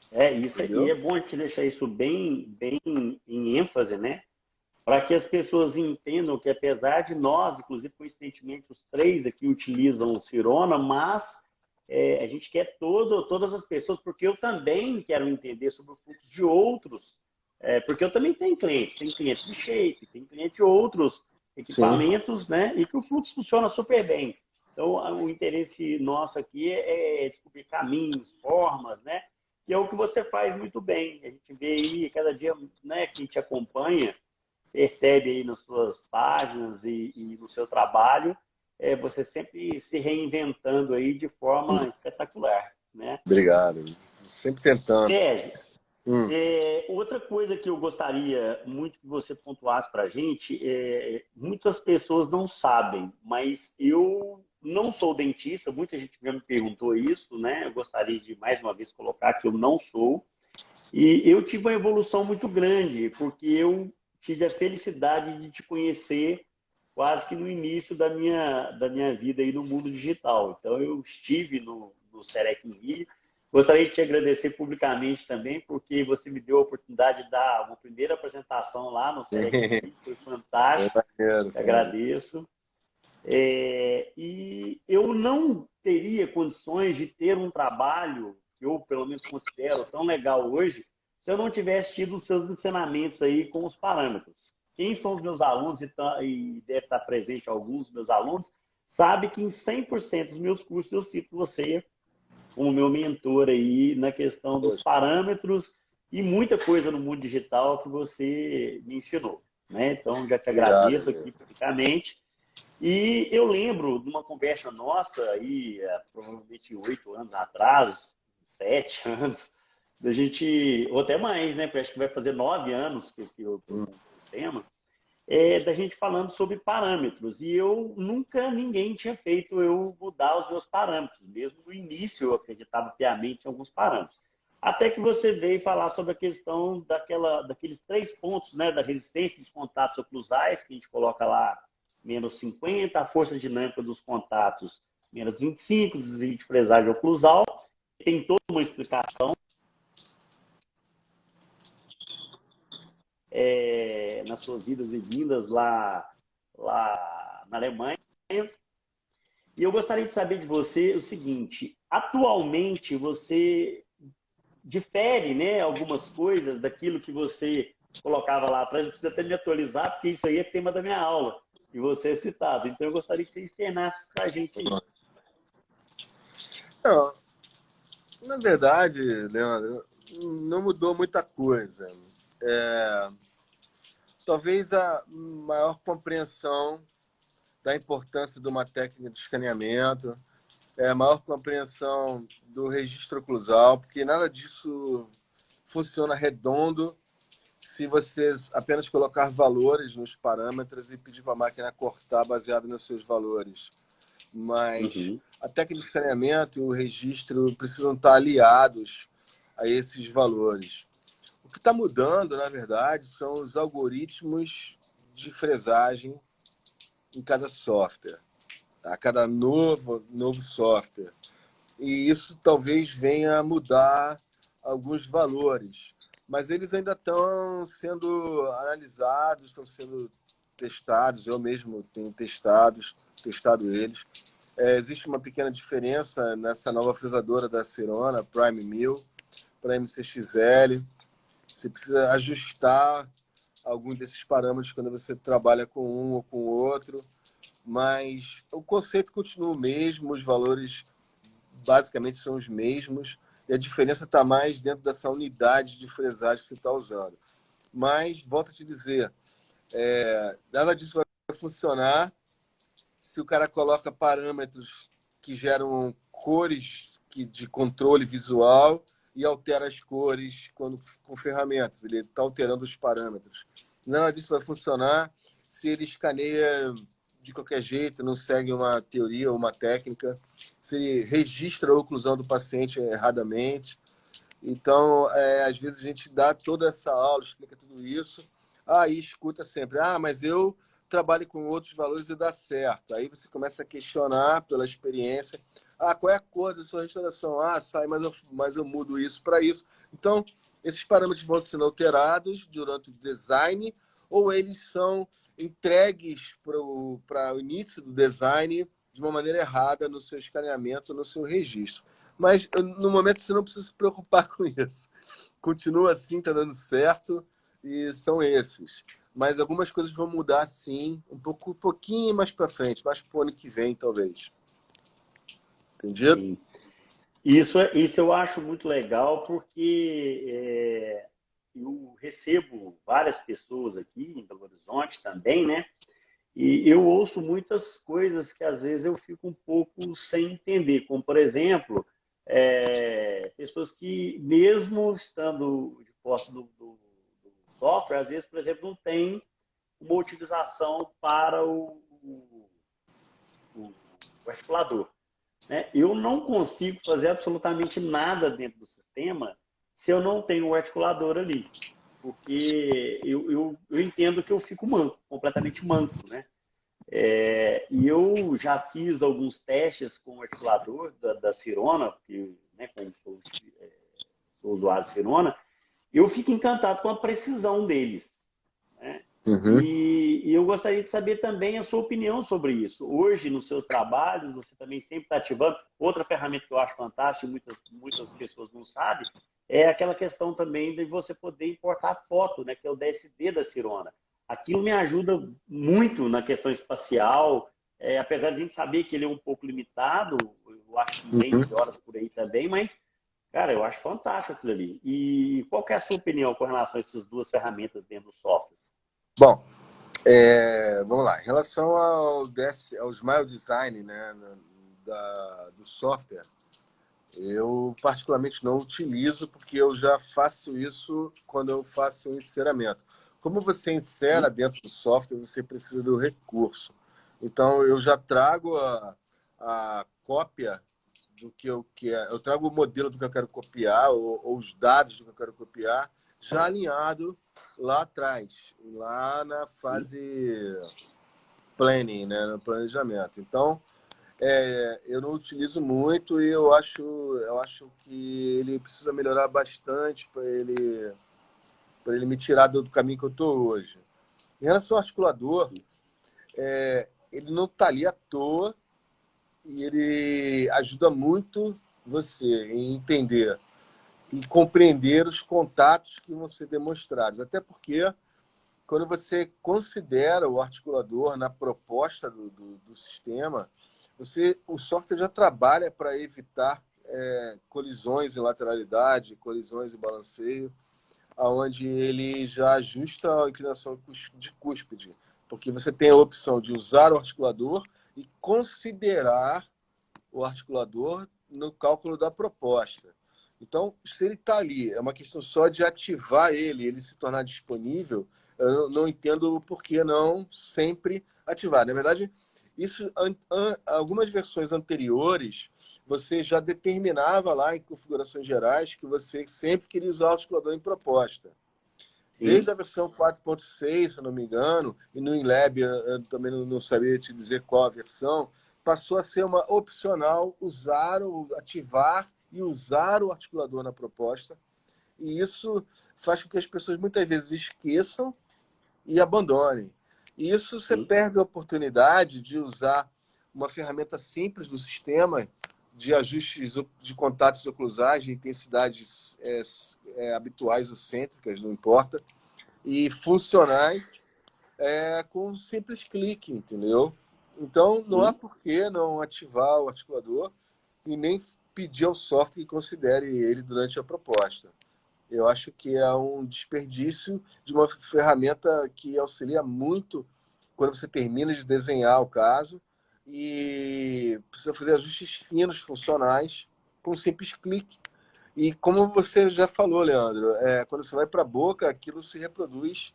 Isso aí Entendeu? é bom a gente deixar isso bem em ênfase, né? Para que as pessoas entendam que, apesar de nós, inclusive, coincidentemente, os três aqui utilizam o Sirona, mas a gente quer todas as pessoas, porque eu também quero entender sobre o fluxo de outros, porque eu também tenho cliente de Shape, tem cliente de outros Sim. equipamentos, né? E que o fluxo funciona super bem. Então, o interesse nosso aqui é descobrir caminhos, formas, né? que é o que você faz muito bem. A gente vê aí, cada dia, né, que te acompanha, percebe aí nas suas páginas e no seu trabalho, você sempre se reinventando aí de forma espetacular, né? Obrigado. Sempre tentando. Sérgio, Hum. outra coisa que eu gostaria muito que você pontuasse para a gente, muitas pessoas não sabem, mas eu não sou dentista, muita gente já me perguntou isso, né? Eu gostaria de mais uma vez colocar que eu não sou, e eu tive uma evolução muito grande, porque eu tive a felicidade de te conhecer quase que no início da minha vida aí no mundo digital. Então, eu estive no Serec Rio. Gostaria de te agradecer publicamente também, porque você me deu a oportunidade de dar uma primeira apresentação lá no Serec Rio. Foi É fantástico. maneiro, cara. Agradeço. E eu não teria condições de ter um trabalho que eu, pelo menos, considero tão legal hoje se eu não tivesse tido os seus ensinamentos aí com os parâmetros. Quem são os meus alunos, e deve estar presente alguns dos meus alunos, sabe que em 100% dos meus cursos eu cito você como meu mentor aí na questão dos Poxa, parâmetros e muita coisa no mundo digital que você me ensinou, né? Então, já te obrigado, agradeço amigo. aqui publicamente. E eu lembro de uma conversa nossa aí, provavelmente 8 anos atrás, 7 anos, da gente, ou até mais, né? Porque acho que vai fazer 9 anos que eu estou Hum. no sistema, da gente falando sobre parâmetros. E eu nunca ninguém tinha feito eu mudar os meus parâmetros. Mesmo no início eu acreditava piamente em alguns parâmetros. Até que você veio falar sobre a questão daqueles 3 pontos, né? Da resistência dos contatos oclusais, que a gente coloca lá menos 50, a força dinâmica dos contatos menos 25, desvio de fresagem oclusal. Tem toda uma explicação nas suas idas e vindas lá na Alemanha. E eu gostaria de saber de você o seguinte: atualmente você difere, né, algumas coisas daquilo que você colocava lá atrás? Não precisa até me atualizar, porque isso aí é tema da minha aula e você é citado. Então eu gostaria que você externasse para a gente aí. Não, na verdade, Leandro, não mudou muita coisa. É, talvez a maior compreensão da importância de uma técnica de escaneamento, a maior compreensão do registro oclusal, porque nada disso funciona redondo se você apenas colocar valores nos parâmetros e pedir para a máquina cortar baseado nos seus valores. Mas Uhum. a técnica de escaneamento e o registro precisam estar aliados a esses valores. O que está mudando, na verdade, são os algoritmos de fresagem em cada software, a cada novo software. E isso talvez venha a mudar alguns valores, mas eles ainda estão sendo analisados, estão sendo testados, eu mesmo tenho testado eles. Existe uma pequena diferença nessa nova fresadora da Sirona, Prime 1000, para MCXL. Você precisa ajustar alguns desses parâmetros quando você trabalha com um ou com o outro, mas o conceito continua o mesmo, os valores basicamente são os mesmos, e a diferença está mais dentro dessa unidade de fresagem que você está usando. Mas, volto a te dizer, nada disso vai funcionar se o cara coloca parâmetros que geram cores de controle visual e altera as cores com ferramentas. Ele está alterando os parâmetros. Nada disso vai funcionar se ele escaneia de qualquer jeito, não segue uma teoria ou uma técnica, se ele registra a oclusão do paciente erradamente. Então, às vezes a gente dá toda essa aula, explica tudo isso, aí escuta sempre, mas eu trabalho com outros valores e dá certo. Aí você começa a questionar pela experiência, qual é a cor da sua restauração? Sai, mas eu mudo isso para isso. Então, esses parâmetros vão sendo alterados durante o design, ou eles são entregues para o início do design de uma maneira errada no seu escaneamento, no seu registro. Mas, no momento, você não precisa se preocupar com isso. Continua assim, está dando certo, e são esses. Mas algumas coisas vão mudar, sim, um pouquinho mais para frente, mais para o ano que vem, talvez. Entendido? Sim. Isso eu acho muito legal, porque eu recebo várias pessoas aqui em Belo Horizonte também, né? E eu ouço muitas coisas que às vezes eu fico um pouco sem entender, como por exemplo, pessoas que mesmo estando de posse do software, às vezes, por exemplo, não tem uma utilização para o articulador, né? Eu não consigo fazer absolutamente nada dentro do sistema se eu não tenho o articulador ali, porque eu entendo que eu fico manco, completamente manco, né? E eu já fiz alguns testes com o articulador da Sirona, porque, né, como sou usuário de Sirona, eu fico encantado com a precisão deles, né? Uhum. E eu gostaria de saber também a sua opinião sobre isso. Hoje, nos seus trabalhos, você também sempre está ativando. Outra ferramenta que eu acho fantástica, muitas pessoas não sabem, é aquela questão também de você poder importar foto, né, que é o DSD da Sirona. Aquilo me ajuda muito na questão espacial, apesar de a gente saber que ele é um pouco limitado, eu acho que em bem Uhum. melhora por aí também, mas, cara, eu acho fantástico aquilo ali. E qual que é a sua opinião com relação a essas duas ferramentas dentro do software? Bom, vamos lá. Em relação ao Smile Design, né, do software, eu particularmente não utilizo, porque eu já faço isso quando eu faço o enceramento. Como você insera dentro do software, você precisa do recurso. Então, eu já trago a cópia do que eu quero. Eu trago o modelo do que eu quero copiar, ou os dados do que eu quero copiar, já alinhado lá atrás, lá na fase planning, né, no planejamento. Então, eu não utilizo muito e eu acho que ele precisa melhorar bastante para ele me tirar do caminho que eu estou hoje. Em relação ao articulador, ele não está ali à toa e ele ajuda muito você em entender e compreender os contatos que vão ser demonstrados. Até porque, quando você considera o articulador na proposta do sistema, o software já trabalha para evitar colisões em lateralidade, colisões em balanceio, onde ele já ajusta a inclinação de cúspide, porque você tem a opção de usar o articulador e considerar o articulador no cálculo da proposta. Então, se ele está ali, é uma questão só de ativar ele se tornar disponível. Eu não entendo por que não sempre ativar. Na verdade, isso, algumas versões anteriores, você já determinava lá em configurações gerais que você sempre queria usar o articulador em proposta. Desde Sim. a versão 4.6, se eu não me engano, e no InLab eu também não sabia te dizer qual a versão, passou a ser uma opcional ativar e usar o articulador na proposta. E isso faz com que as pessoas muitas vezes esqueçam e abandonem. E isso você Sim. perde a oportunidade de usar uma ferramenta simples do sistema de ajustes de contatos oclusais, de intensidades habituais ou cêntricas, não importa, e funcionais com um simples clique, entendeu? Então, não há Sim. por que não ativar o articulador e nem pedir ao software que considere ele durante a proposta. Eu acho que é um desperdício de uma ferramenta que auxilia muito quando você termina de desenhar o caso e precisa fazer ajustes finos, funcionais, com um simples clique. E como você já falou, Leandro, quando você vai para a boca, aquilo se reproduz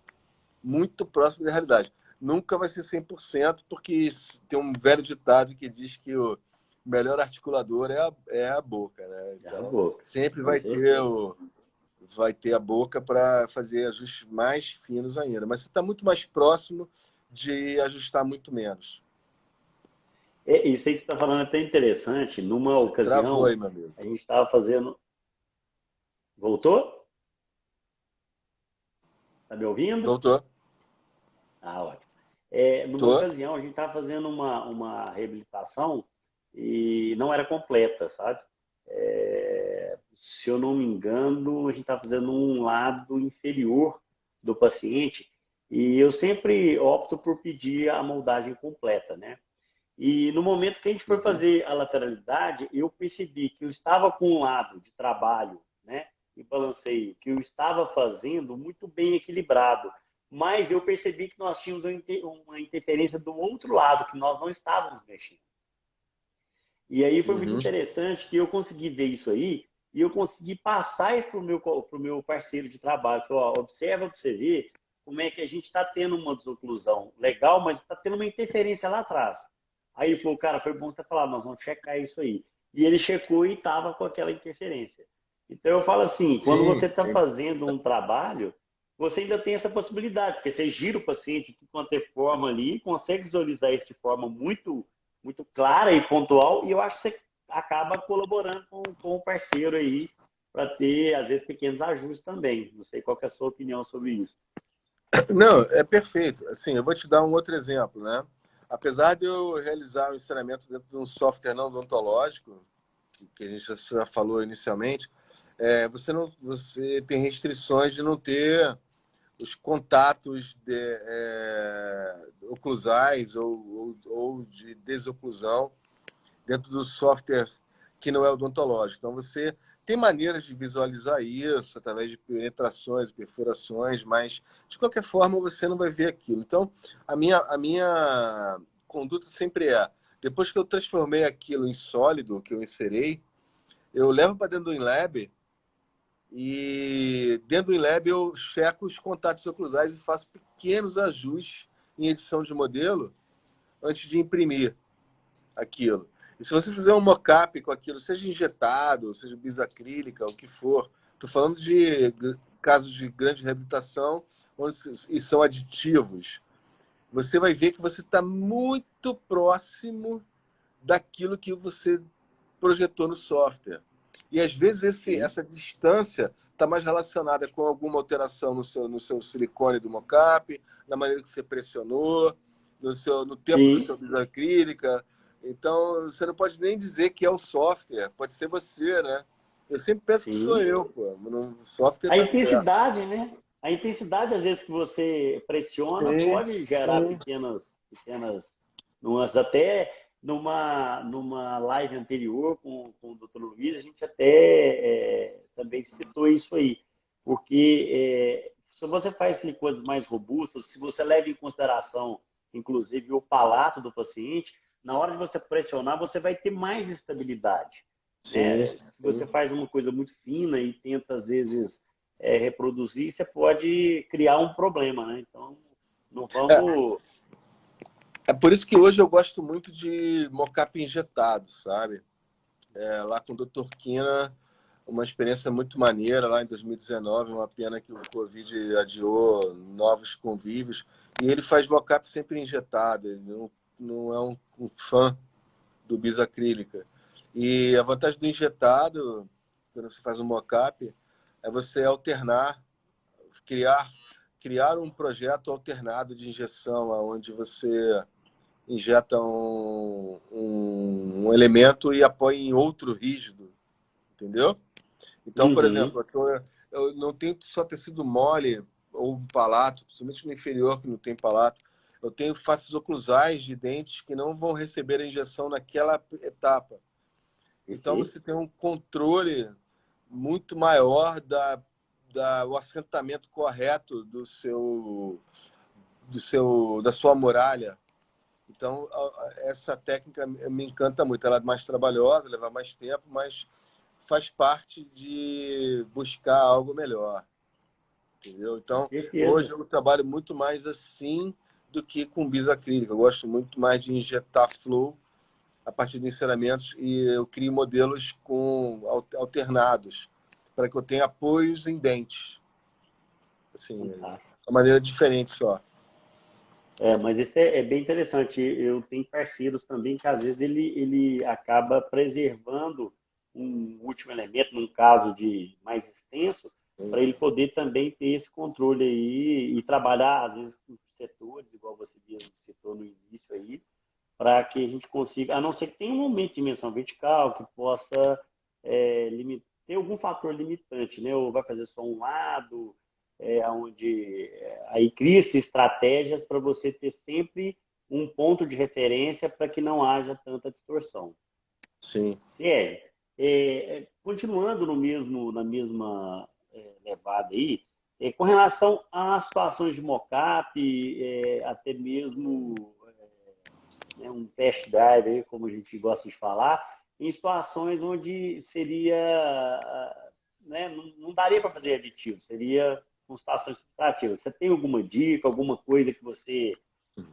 muito próximo da realidade. Nunca vai ser 100%, porque tem um velho ditado que diz que o melhor articulador é a boca, né? É a Então, boca, sempre com certeza. vai ter a boca para fazer ajustes mais finos ainda. Mas você está muito mais próximo de ajustar muito menos. Isso aí que você está falando é até interessante. Numa Você travou ocasião, aí, meu amigo. a gente estava fazendo. Voltou? Está me ouvindo? Voltou? Ah, ótimo. Numa Tô. ocasião, a gente estava fazendo uma reabilitação e não era completa, sabe? Se eu não me engano, a gente estava fazendo um lado inferior do paciente e eu sempre opto por pedir a moldagem completa, né? E no momento que a gente foi fazer a lateralidade, eu percebi que eu estava com um lado de trabalho, né, e balanceio, que eu estava fazendo muito bem equilibrado. Mas eu percebi que nós tínhamos uma interferência do outro lado, que nós não estávamos mexendo. E aí foi muito Uhum. interessante que eu consegui ver isso aí e eu consegui passar isso pro meu parceiro de trabalho. Falei, ó, observa para você ver como é que a gente está tendo uma desoclusão legal, mas está tendo uma interferência lá atrás. Aí ele falou, cara, foi bom você falar, nós vamos checar isso aí. E ele checou e estava com aquela interferência. Então eu falo assim, quando você Sim. está fazendo um trabalho, você ainda tem essa possibilidade, porque você gira o paciente de quanto é forma ali, consegue visualizar isso de forma muito clara e pontual, e eu acho que você acaba colaborando com o parceiro aí para ter, às vezes, pequenos ajustes também. Não sei qual é a sua opinião sobre isso. Não, é perfeito. Assim, eu vou te dar um outro exemplo, né? Apesar de eu realizar o ensinamento dentro de um software não odontológico, que a gente já falou inicialmente, você tem restrições de não ter os contatos oclusais ou de desoclusão dentro do software que não é odontológico. Então, você tem maneiras de visualizar isso através de penetrações, perfurações, mas, de qualquer forma, você não vai ver aquilo. Então, a minha conduta sempre depois que eu transformei aquilo em sólido, que eu inserei, eu levo para dentro do InLab e dentro do InLab eu checo os contatos oclusais e faço pequenos ajustes em edição de modelo antes de imprimir aquilo. E se você fizer um mock-up com aquilo, seja injetado, seja bisacrílica, o que for, estou falando de casos de grande reabilitação e são aditivos, você vai ver que você está muito próximo daquilo que você projetou no software. E às vezes essa distância está mais relacionada com alguma alteração no seu silicone do mockup, na maneira que você pressionou, no tempo do Sim, seu bisacrílica. Então, você não pode nem dizer que é o software, pode ser você, né? Eu sempre penso que sou sim. eu, pô. No software A tá certo. intensidade, né? A intensidade, às vezes, que você pressiona Sim, pode gerar sim. pequenas nuances. Até numa live anterior com o Dr. Luiz, a gente até também citou isso aí. Porque se você faz silicones mais robustas, se você leva em consideração, inclusive, o palato do paciente, na hora de você pressionar, você vai ter mais estabilidade, Sim, né? Se você faz uma coisa muito fina e tenta, às vezes, reproduzir, você pode criar um problema, né? Então, não é, vamos. é por isso que hoje eu gosto muito de mockup injetado, sabe? Lá com o Dr. Kina, uma experiência muito maneira lá em 2019, uma pena que o Covid adiou novos convívios. E ele faz mockup sempre injetado, ele não é um fã do bisacrílica. E a vantagem do injetado, quando você faz um mockup, é você alternar, criar, criar um projeto alternado de injeção, onde você injeta um elemento e apoia em outro rígido, entendeu? Então, por Uhum. exemplo, eu não tenho só tecido mole ou um palato, principalmente no inferior que não tem palato. Eu tenho faces oclusais de dentes que não vão receber a injeção naquela etapa. Então, Perfeito. você tem um controle muito maior o assentamento correto da sua muralha. Então, essa técnica me encanta muito. Ela é mais trabalhosa, leva mais tempo, mas faz parte de buscar algo melhor, entendeu? Com Então, hoje certeza. eu trabalho muito mais assim do que com bisacrílica. Eu gosto muito mais de injetar flow a partir de enceramentos e eu crio modelos com alternados para que eu tenha apoios em dentes. Assim, Fantástico. uma maneira diferente só. Mas isso é bem interessante. Eu tenho parceiros também que, às vezes, ele acaba preservando um último elemento, num caso de mais extenso, para ele poder também ter esse controle aí e trabalhar, às vezes, com setores, igual você mesmo citou no início aí, para que a gente consiga, a não ser que tenha um momento de dimensão vertical que possa ter algum fator limitante, né? Ou vai fazer só um lado, onde aí cria-se estratégias para você ter sempre um ponto de referência para que não haja tanta distorção. Sim. Sério, continuando na mesma levada aí, com relação às situações de mockup, até mesmo né, um test drive, aí, como a gente gosta de falar, em situações onde seria, né, não daria para fazer aditivo, seria com situações subtrativas. Você tem alguma dica, alguma coisa que você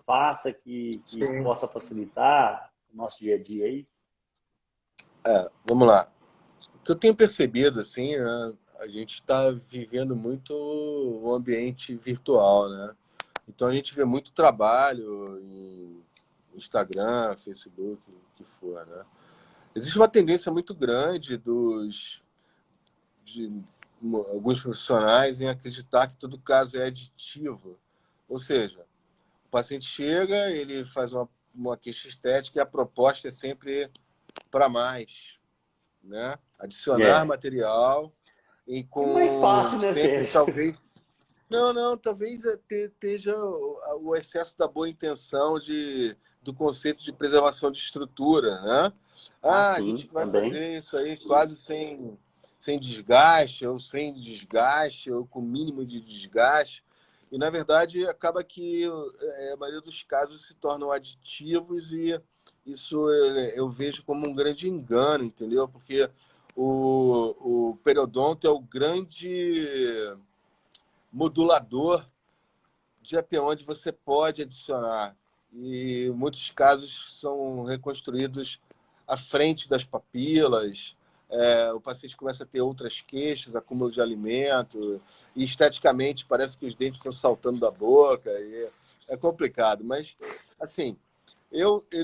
faça que Sim. possa facilitar o nosso dia a dia aí? Vamos lá. O que eu tenho percebido, assim, né, a gente está vivendo muito o ambiente virtual, né? Então a gente vê muito trabalho em Instagram, Facebook, o que for, né? Existe uma tendência muito grande de alguns profissionais em acreditar que todo caso é aditivo. Ou seja, o paciente chega, ele faz uma queixa estética e a proposta é sempre para mais, né? Adicionar É, material e é mais com fácil, né, sempre Sérgio? talvez não, talvez esteja o excesso da boa intenção do conceito de preservação de estrutura, né? Ah, A gente sim, vai também. fazer isso aí quase sem desgaste, ou sem desgaste, ou com mínimo de desgaste. E, na verdade, acaba que a maioria dos casos se tornam aditivos e isso eu vejo como um grande engano, entendeu? Porque o periodonto é o grande modulador de até onde você pode adicionar. E muitos casos são reconstruídos à frente das papilas, o paciente começa a ter outras queixas, acúmulo de alimento, e esteticamente parece que os dentes estão saltando da boca, e é complicado. Mas, assim,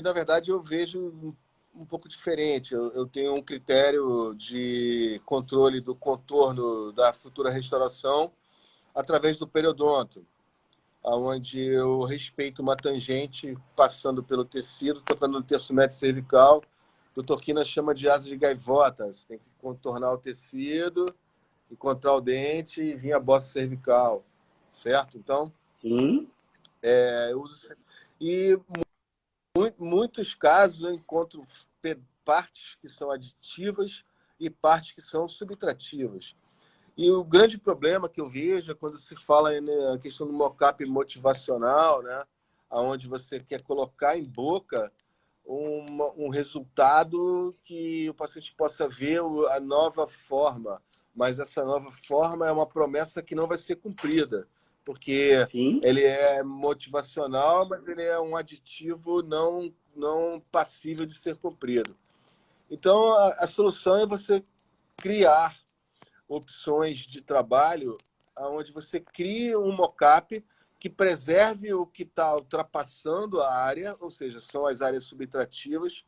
na verdade, eu vejo um pouco diferente. Eu tenho um critério de controle do contorno da futura restauração através do periodonto, onde eu respeito uma tangente passando pelo tecido, tocando no terço médio cervical. O Dr. Quina chama de asa de gaivota. Você tem que contornar o tecido, encontrar o dente e vir a bossa cervical, certo? Então, Sim, eu uso... E muitos casos eu encontro partes que são aditivas e partes que são subtrativas. E o grande problema que eu vejo é quando se fala na questão do mockup motivacional, né? Onde você quer colocar em boca um resultado que o paciente possa ver a nova forma, mas essa nova forma é uma promessa que não vai ser cumprida, porque sim, ele é motivacional, mas ele é um aditivo não passível de ser cumprido. Então, a solução é você criar opções de trabalho onde você cria um mockup que preserve o que está ultrapassando a área, ou seja, são as áreas subtrativas,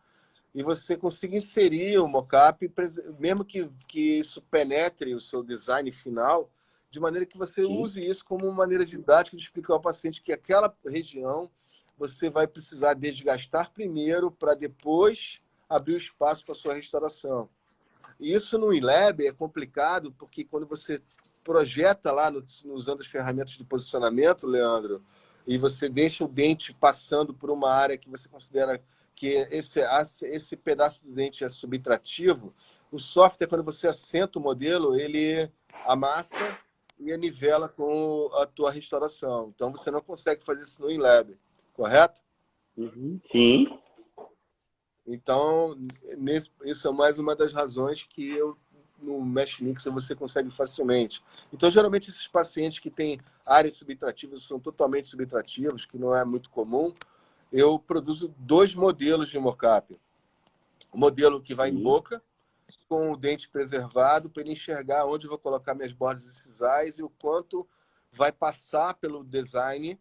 e você consiga inserir o mockup, mesmo que isso penetre o seu design final, de maneira que você sim. use isso como uma maneira didática de explicar ao paciente que aquela região você vai precisar desgastar primeiro para depois abrir o espaço para a sua restauração. Isso no InLab é complicado, porque quando você projeta lá usando as ferramentas de posicionamento, Leandro, e você deixa o dente passando por uma área que você considera que esse pedaço do dente é subtrativo, o software, quando você assenta o modelo, ele amassa e nivela com a tua restauração. Então, você não consegue fazer isso no InLab, correto? Uhum, sim, Então, isso é mais uma das razões que no Mesh Mixer você consegue facilmente. Então, geralmente, esses pacientes que têm áreas subtrativas, são totalmente subtrativos, que não é muito comum, eu produzo dois modelos de mockup. O modelo que vai em sim. boca, com o dente preservado, para ele enxergar onde eu vou colocar minhas bordas incisais e o quanto vai passar pelo design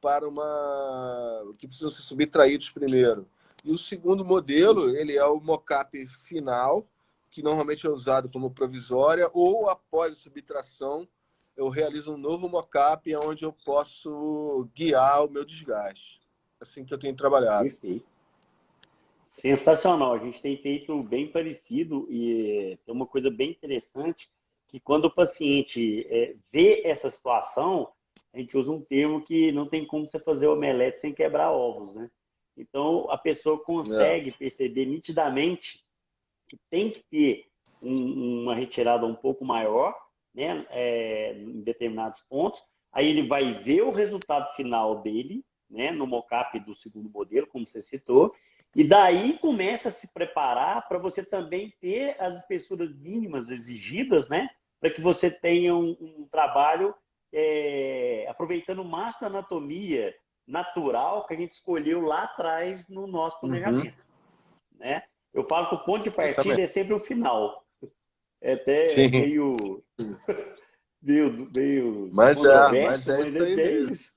para que precisam ser subtraídos primeiro. E o segundo modelo, ele é o mockup final, que normalmente é usado como provisória, ou após a subtração, eu realizo um novo mockup onde eu posso guiar o meu desgaste. Assim que eu tenho trabalhado. Perfeito. Sensacional. A gente tem feito bem parecido e tem uma coisa bem interessante que quando o paciente vê essa situação, a gente usa um termo que não tem como você fazer omelete sem quebrar ovos, né? Então, a pessoa É. consegue perceber nitidamente que tem que ter uma retirada um pouco maior, né, em determinados pontos. Aí ele vai ver o resultado final dele, né, no mockup do segundo modelo, como você citou, e daí começa a se preparar para você também ter as espessuras mínimas exigidas, né, para que você tenha um trabalho aproveitando o máximo da anatomia natural que a gente escolheu lá atrás no nosso Uhum. planejamento, né? Eu falo que o ponto de partida Exatamente. é sempre o final. É até Sim. meio Mas controverso, é mas isso aí é mesmo. isso,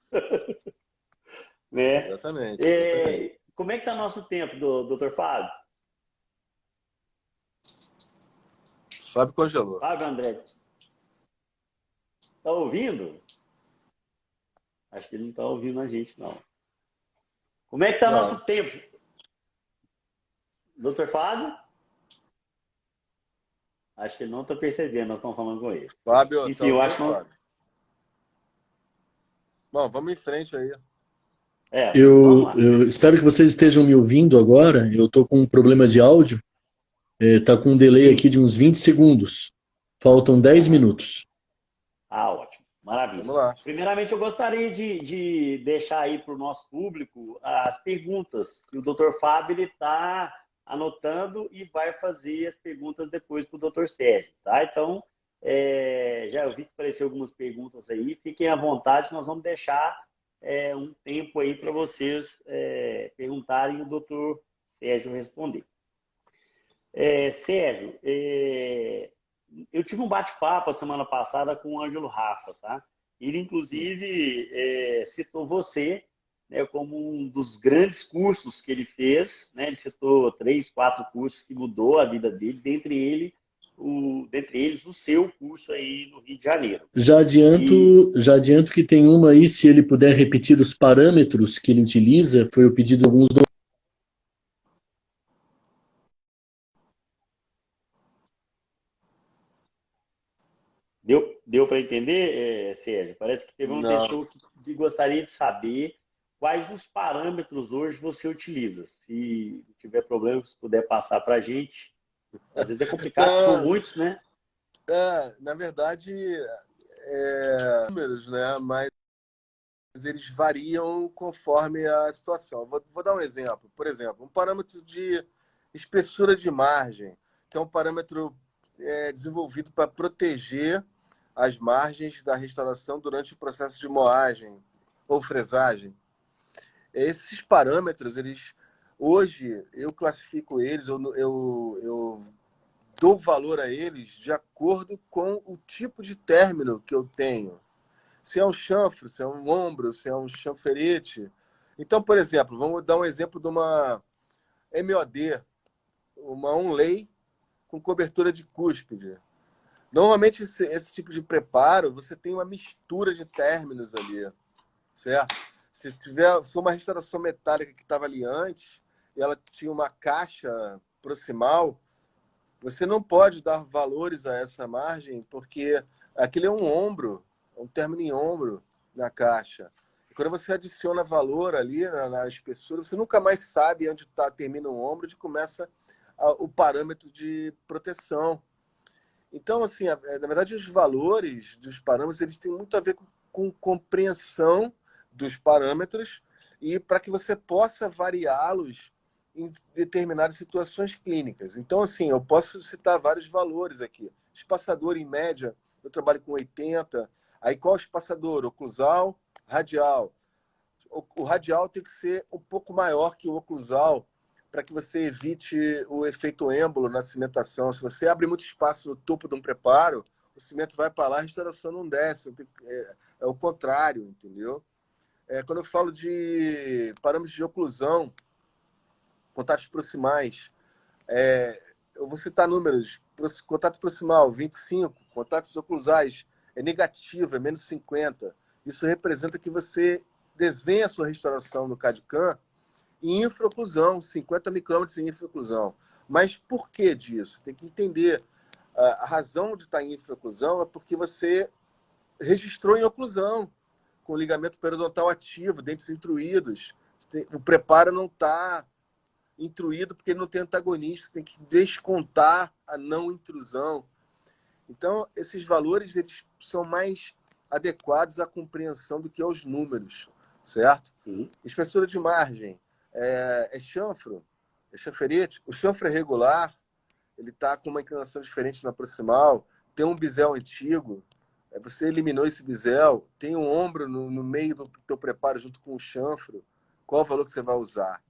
né? Exatamente, exatamente. Como é que está nosso tempo, doutor Fábio? Fábio congelou. Fábio André, está ouvindo? Acho que ele não está ouvindo a gente, não. Como é que está Não. nosso tempo, doutor Fábio? Acho que ele não está percebendo, nós estamos falando com ele. Fábio, tá Enfim, eu acho ouvindo, que não. Fábio? Bom, vamos em frente aí. Vamos lá. Eu espero que vocês estejam me ouvindo agora. Eu estou com um problema de áudio. Está com um delay aqui Sim. de uns 20 segundos. Faltam 10 Aham. minutos. Ótimo. Maravilha. Vamos lá. Primeiramente, eu gostaria de deixar aí para o nosso público as perguntas que o Dr. Fábio está anotando e vai fazer as perguntas depois para o Dr. Sérgio, tá? Então, já eu vi que apareceu algumas perguntas aí, fiquem à vontade, nós vamos deixar um tempo aí para vocês perguntarem e o Dr. Sérgio responder. Sérgio, eu tive um bate-papo a semana passada com o Ângelo Rafa, tá? Ele, inclusive, citou você, né, como um dos grandes cursos que ele fez, né? Ele citou 3, 4 cursos que mudou a vida dele, dentre eles o seu curso aí no Rio de Janeiro. E Já adianto que tem uma aí, se ele puder repetir os parâmetros que ele utiliza, foi o pedido de alguns. deu para entender, Sérgio? Parece que teve uma Não. pessoa que gostaria de saber quais os parâmetros hoje você utiliza. Se tiver problema, se puder passar para a gente. Às vezes é complicado, são Não, muitos, né? na verdade, números, né? Mas eles variam conforme a situação. Vou dar um exemplo. Por exemplo, um parâmetro de espessura de margem, que é um parâmetro desenvolvido para proteger as margens da restauração durante o processo de moagem ou fresagem. Esses parâmetros, hoje, eu classifico eles, eu dou valor a eles de acordo com o tipo de término que eu tenho. Se é um chanfro, se é um ombro, se é um chanferete. Então, por exemplo, vamos dar um exemplo de uma MOD, uma onlay com cobertura de cúspide. Normalmente, esse tipo de preparo, você tem uma mistura de términos ali, certo? Se for uma restauração metálica que estava ali antes, e ela tinha uma caixa proximal, você não pode dar valores a essa margem, porque aquilo é um ombro, um término em ombro na caixa. E quando você adiciona valor ali na espessura, você nunca mais sabe onde termina o ombro, onde começa o parâmetro de proteção. Então, assim, na verdade, os valores dos parâmetros eles têm muito a ver com compreensão dos parâmetros e para que você possa variá-los em determinadas situações clínicas. Então, assim, eu posso citar vários valores aqui. Espaçador, em média, eu trabalho com 80. Aí, qual espaçador? Oclusal, radial. O radial tem que ser um pouco maior que o oclusal para que você evite o efeito êmbolo na cimentação. Se você abre muito espaço no topo de um preparo, o cimento vai para lá, a restauração não desce. É o contrário, entendeu? Quando eu falo de parâmetros de oclusão, contatos proximais, eu vou citar números. Contato proximal, 25. Contatos oclusais, é negativo, é menos 50. Isso representa que você desenha a sua restauração no CAD/CAM em infraoclusão, 50 micrômetros em infraoclusão. Mas por que disso? Tem que entender. A razão de estar em infraoclusão é porque você registrou em oclusão. com ligamento periodontal ativo, dentes intruídos. O preparo não está intruído porque ele não tem antagonista, você tem que descontar a não intrusão. Então, esses valores eles são mais adequados à compreensão do que aos números, certo? Sim. Espessura de margem é chanfro, é chanferite. O chanfro é regular, ele está com uma inclinação diferente na proximal, tem um bisel antigo, você eliminou esse bisel, tem um ombro no meio do teu preparo junto com o chanfro, qual o valor que você vai usar?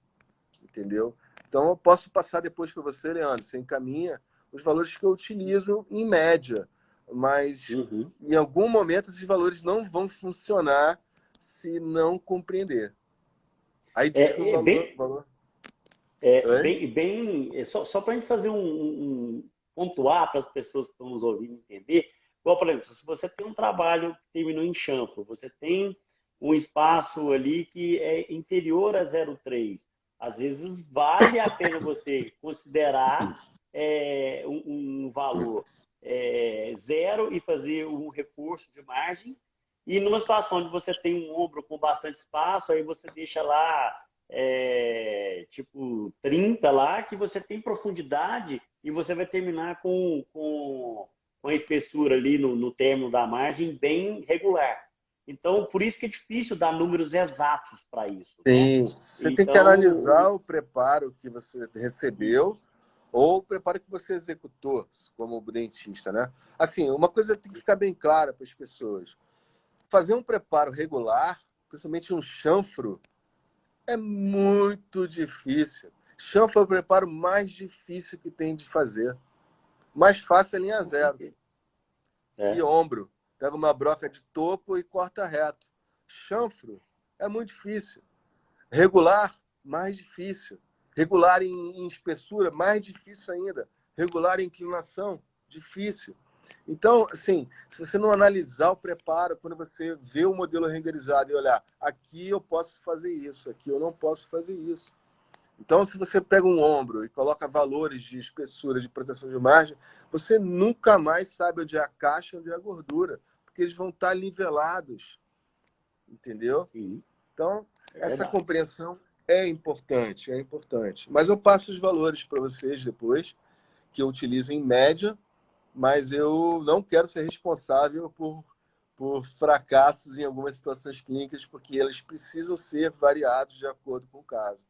Entendeu? Então, eu posso passar depois para você, Leandro, você encaminha os valores que eu utilizo em média, mas em algum momento esses valores não vão funcionar se não compreender. Aí diz que o valor... Só para a gente fazer pontuar para as pessoas que estão nos ouvindo entender, igual, por exemplo, se você tem um trabalho que terminou em chanfro, você tem um espaço ali que é inferior a 0,3, às vezes vale a pena você considerar um valor zero e fazer um reforço de margem, e numa situação onde você tem um ombro com bastante espaço, aí você deixa lá tipo 30 lá, que você tem profundidade e você vai terminar com a espessura ali no término da margem bem regular. Então, por isso que é difícil dar números exatos para isso. Sim, né? você então, tem que analisar o preparo que você recebeu ou o preparo que você executou como dentista, né? Assim, uma coisa tem que ficar bem clara para as pessoas. Fazer um preparo regular, principalmente um chanfro, é muito difícil. Chanfro é o preparo mais difícil que tem de fazer. Mais fácil é linha zero. E ombro. Pega uma broca de topo e corta reto. Chanfro é muito difícil. Regular, mais difícil. Regular em espessura, mais difícil ainda. Regular em inclinação, difícil. Então, assim, se você não analisar o preparo, quando você vê o modelo renderizado e olhar, aqui eu posso fazer isso, aqui eu não posso fazer isso. Então, se você pega um ombro e coloca valores de espessura, de proteção de margem, você nunca mais sabe onde é a caixa, onde é a gordura, porque eles vão estar nivelados. Entendeu? Sim. Então, essa compreensão é importante, é importante. Mas eu passo os valores para vocês depois, que eu utilizo em média, mas eu não quero ser responsável por fracassos em algumas situações clínicas, porque eles precisam ser variados de acordo com o caso.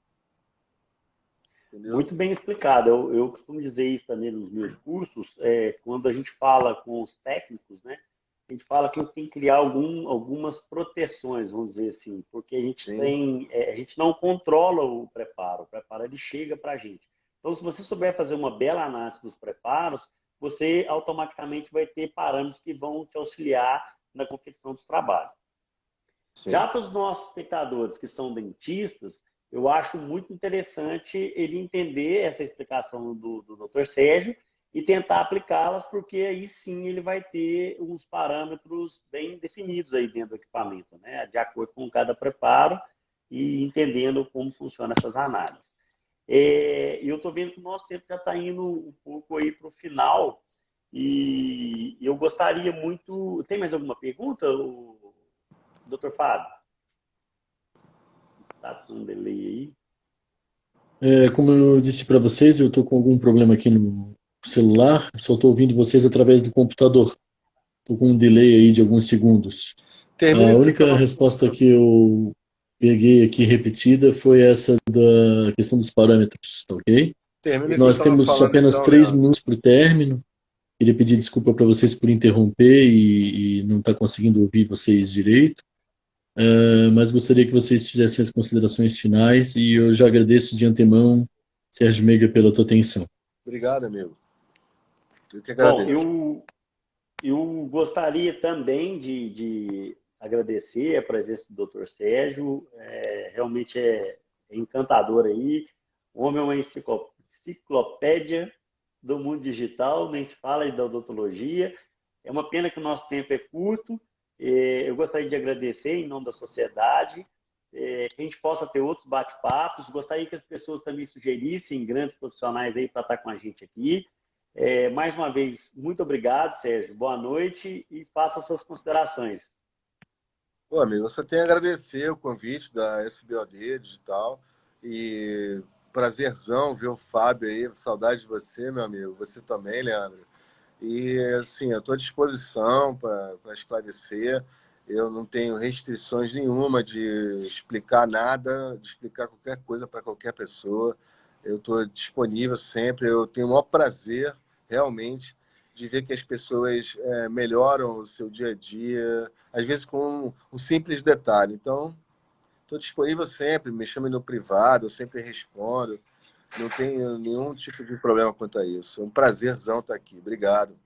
Entendeu? Muito bem explicado. Eu costumo dizer isso também nos meus cursos, quando a gente fala com os técnicos, né? A gente fala que a gente tem que criar algumas proteções, vamos dizer assim, porque a gente a gente não controla o preparo ele chega para a gente. Então, se você souber fazer uma bela análise dos preparos, você automaticamente vai ter parâmetros que vão te auxiliar na confecção dos trabalhos. Sim. Já para os nossos espectadores que são dentistas, eu acho muito interessante ele entender essa explicação do Dr. Sérgio e tentar aplicá-las, porque aí sim ele vai ter uns parâmetros bem definidos aí dentro do equipamento, né? De acordo com cada preparo e entendendo como funcionam essas análises. E eu estou vendo que o nosso tempo já está indo um pouco aí para o final e eu gostaria muito... Tem mais alguma pergunta, Dr. Fábio? Está com um delay aí. Como eu disse para vocês, eu estou com algum problema aqui no celular, só estou ouvindo vocês através do computador. Estou com um delay aí de alguns segundos. A única resposta que eu peguei aqui repetida foi essa da questão dos parâmetros, tá ok? Nós temos apenas 3 minutos para o término. Queria pedir desculpa para vocês por interromper e não estar conseguindo ouvir vocês direito. Mas gostaria que vocês fizessem as considerações finais e eu já agradeço de antemão, Sérgio Meiga, pela tua atenção. Obrigado, amigo. Eu que agradeço. Bom, eu gostaria também de agradecer a presença do Dr. Sérgio. Realmente é encantador aí. O homem é uma enciclopédia do mundo digital, nem se fala de odontologia. É uma pena que o nosso tempo é curto. Eu gostaria de agradecer em nome da sociedade, que a gente possa ter outros bate-papos. Gostaria que as pessoas também sugerissem grandes profissionais aí para estar com a gente aqui. Mais uma vez, muito obrigado, Sérgio. Boa noite e faça as suas considerações. Pô, amigo, eu só tenho a agradecer o convite da SBOD Digital e prazerzão ver o Fábio aí, saudade de você, meu amigo, você também, Leandro. E assim, eu estou à disposição para esclarecer. Eu não tenho restrições nenhuma de explicar nada, de explicar qualquer coisa para qualquer pessoa. Eu estou disponível sempre. Eu tenho o maior prazer, realmente, de ver que as pessoas melhoram o seu dia a dia, às vezes com um simples detalhe. Então, estou disponível sempre. Me chame no privado, eu sempre respondo. Não tenho nenhum tipo de problema quanto a isso. É um prazerzão estar aqui. Obrigado.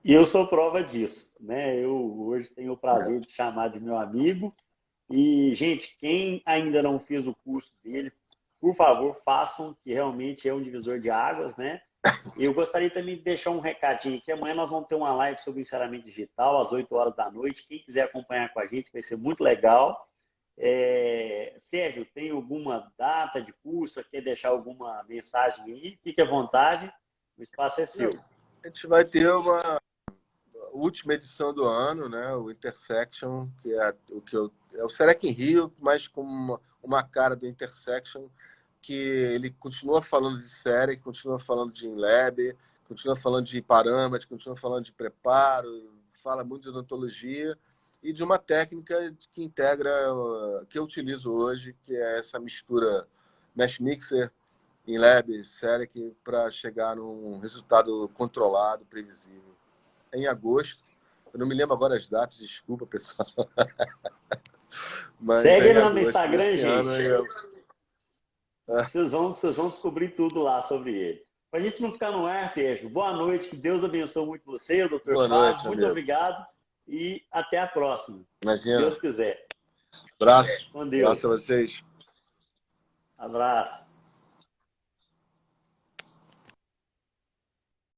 E eu sou prova disso, né? Eu hoje tenho o prazer de chamar de meu amigo. E, gente, quem ainda não fez o curso dele, por favor, façam, que realmente é um divisor de águas, né? E eu gostaria também de deixar um recadinho aqui. Amanhã nós vamos ter uma live sobre encerramento digital, às 8 horas da noite. Quem quiser acompanhar com a gente, vai ser muito legal. Sérgio, tem alguma data de curso? Quer deixar alguma mensagem aí? Fique à vontade, o espaço é seu. A gente vai ter uma última edição do ano, né? O Intersection, que é o que é o Serec em Rio, mas com uma cara do Intersection, que ele continua falando de série, continua falando de InLab, continua falando de parâmetros, continua falando de preparo, fala muito de odontologia e de uma técnica que integra, que eu utilizo hoje, que é essa mistura Mesh Mixer, InLab, Serec, para chegar num resultado controlado, previsível. Em agosto, eu não me lembro agora as datas, desculpa, pessoal. Mas Segue em ele lá no agosto Instagram, desse gente. ano Vocês vão descobrir tudo lá sobre ele. Para a gente não ficar no ar, Sérgio, boa noite, que Deus abençoe muito você, o doutor Boa Fábio. noite, Muito amigo. obrigado e até a próxima. Se Imagina. Deus quiser. Abraço. Com Abraço a Deus. vocês. Abraço.